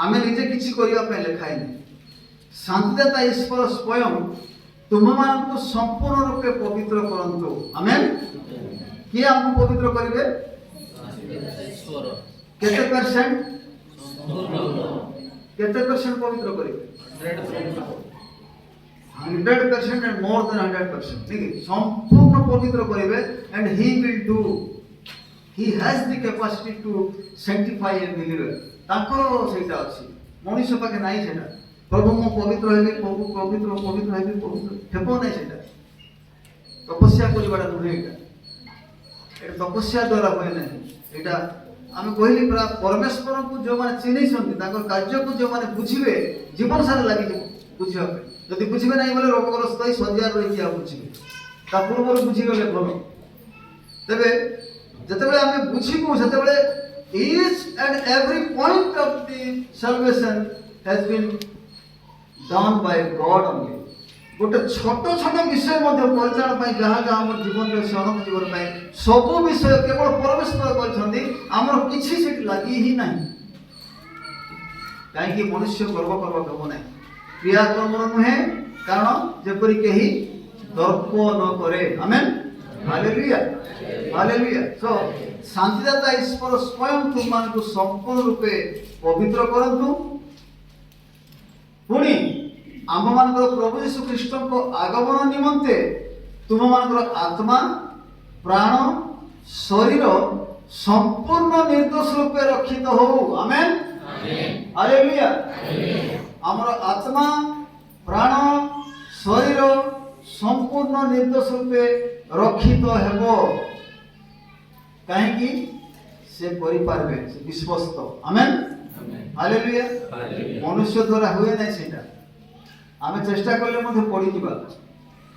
ଆମେ ନିଜେ କିଛି କରିବା ପାଇଁ ଲେଖା ହେଇନି। ଶାନ୍ତିଦାତା ଈଶ୍ୱର ସ୍ୱୟଂ ତୁମମାନଙ୍କୁ ସମ୍ପୂର୍ଣ୍ଣ ରୂପେ ପବିତ୍ର କରନ୍ତୁ। ଆମେନ୍। କିଏ ଆମକୁ ପବିତ୍ର କରିବେ? କେତେ ପରସେଣ୍ଟ? କେତେ ପରସେଣ୍ଟ ପବିତ୍ର କରିବେ? 100% and more than 100%, ঠিক আছে? সম্পূর্ণ পবিত্র করিবে, and he will do, he has the capacity to sanctify a believer। তাকর সেইটা আছে, মনুষ্য পাকে নাই সেটা। প্রভু মু পবিত্র হইবি, প্রভু পবিত্র পবিত্র হইবি, পবিত্র ହେବ নাই সেটা। তপস্যা করিবাটা নুহে, এটা তপস্যা দ্বারা হয় নাই। এটা আমি কহিলি পুরা পরমেশ্বরଙ୍କୁ ଯେଉଁମାନେ ଚିହ୍ନିଛନ୍ତି, ତାଙ୍କ କାର୍ଯ୍ୟକୁ ଯେଉଁମାନେ ବୁଝିବେ, ଜୀବନ ସାରା ଲାଗିଯିବ ବୁଝିବା ପାଇଁ। ଯଦି ବୁଝିବେ ନାହିଁ ବୋଲେ ରୋଗଗ୍ରସ୍ତ ହୋଇ ଶଯ୍ୟାରେ ରହିକି ଆଉ ବୁଝିବେ, ତା ପୂର୍ବରୁ ବୁଝିଗଲେ ଭଲ। ତେବେ ଯେତେବେଳେ ଆମେ ବୁଝିବୁ, ସେତେବେଳେ each and every point of the salvation has been done by God only। ଗୋଟେ ଛୋଟ ଛୋଟ ବିଷୟ ମଧ୍ୟ ପରିଚାଳନା ପାଇଁ ଯାହା ଯାହା ଆମର ଜୀବନରେ ଅଛି, ଅନନ୍ତ ଜୀବନ ପାଇଁ ସବୁ ବିଷୟ କେବଳ ପରମେଶ୍ୱର କରିଛନ୍ତି। ଆମର କିଛି ସେଠି ଲାଗି ହିଁ ନାହିଁ। କାହିଁକି? ମନୁଷ୍ୟ ଗର୍ବ କରିବାକୁ ହେବ ନାହିଁ, କ୍ରିୟାକର୍ମର ନୁହେଁ, କାରଣ ଯେପରି କେହି ଦର୍ପ ନ କରେ। ଆମେନ୍, ହାଲେଲୁୟା, ହାଲେଲୁୟା। ସୋ ଶାନ୍ତିଦାତା ଈଶ୍ୱର ସ୍ୱୟଂ ତୁମମାନଙ୍କୁ ସମ୍ପୂର୍ଣ୍ଣ ରୂପେ ପବିତ୍ର କରନ୍ତୁ। ପୁଣି ଆମ୍ଭମାନଙ୍କର ପ୍ରଭୁ ଯୀଶୁ ଖ୍ରୀଷ୍ଟଙ୍କ ଆଗମନ ନିମନ୍ତେ ତୁମମାନଙ୍କର ଆତ୍ମା, ପ୍ରାଣ, ଶରୀର ସମ୍ପୂର୍ଣ୍ଣ ନିର୍ଦ୍ଦୋଷ ରୂପେ ରକ୍ଷିତ ହଉ। ଆମେନ୍, ହାଲେଲୁୟା। ଆମର ଆତ୍ମା, ପ୍ରାଣ, ଶରୀର ସମ୍ପୂର୍ଣ୍ଣ ନିର୍ଦ୍ଦୋଷ ରୂପେ ରକ୍ଷିତ ହେବ। କାହିଁକି? ସେ କରିପାରିବେ, ସେ ବିଶ୍ୱସ୍ତ। ଆମେନ୍, ହାଲେଲୁୟା। ମନୁଷ୍ୟ ଦ୍ୱାରା ହୁଏ ନାହିଁ ସେଇଟା, ଆମେ ଚେଷ୍ଟା କଲେ ମଧ୍ୟ ପଡ଼ିଯିବା,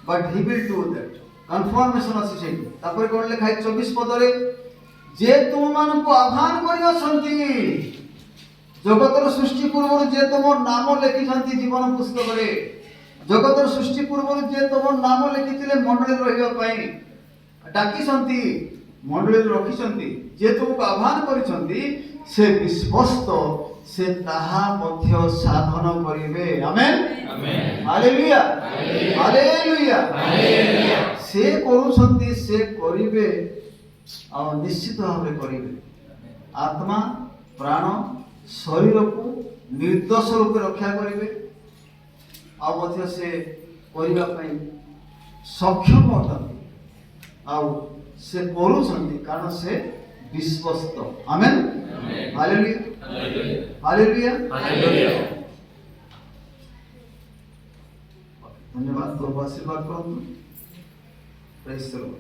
but he will do that. Confirmation ଅଛି ସେଇଠି। ତାପରେ କ'ଣ ଲେଖା ହେଇଛି 24 ଯେ ତୁମମାନଙ୍କୁ ଆହ୍ୱାନ କରିଅଛନ୍ତି, ଜଗତର ସୃଷ୍ଟି ପୂର୍ବରୁ ଯେ ତୁମର ନାମ ଲେଖିଛନ୍ତି ଜୀବନ ପୁସ୍ତକରେ, ଜଗତର ସୃଷ୍ଟି ପୂର୍ବରୁ ଯେ ତୁମର ନାମ ଲେଖିଥିଲେ ମଣ୍ଡଳୀରେ ରହିବା ପାଇଁ, ଡାକିଛନ୍ତି, ମଣ୍ଡଳୀରେ ରଖିଛନ୍ତି, ଯେ ତୁମକୁ ଆହ୍ୱାନ କରିଛନ୍ତି, ସେ ବିଶ୍ୱସ୍ତ, ସେ ତାହା ମଧ୍ୟ ସାଧନ କରିବେ। ଆମେନ୍, ହାଲେଲୁୟା, ହାଲେଲୁୟା। ସେ କରୁଛନ୍ତି, ସେ କରିବେ, ଆଉ ନିଶ୍ଚିତ ଭାବରେ କରିବେ। ଆତ୍ମା, ପ୍ରାଣ, ଶରୀରକୁ ନିର୍ଦ୍ଦୋଷ ରୂପେ ରକ୍ଷା କରିବେ, ଆଉ ମଧ୍ୟ ସେ କରିବା ପାଇଁ ସକ୍ଷମ ଅଟନ୍ତି, ଆଉ ସେ କରୁଛନ୍ତି, କାରଣ ସେ ବିଶ୍ୱସ୍ତ। ଆମେନ୍, ହାଲେଲୁୟା, ହାଲେଲୁୟା। ଧନ୍ୟବାଦ। ପ୍ରଭୁ ଆଶୀର୍ବାଦ କରନ୍ତୁ। ପ୍ରେଜ୍ ଦ ଲର୍ଡ।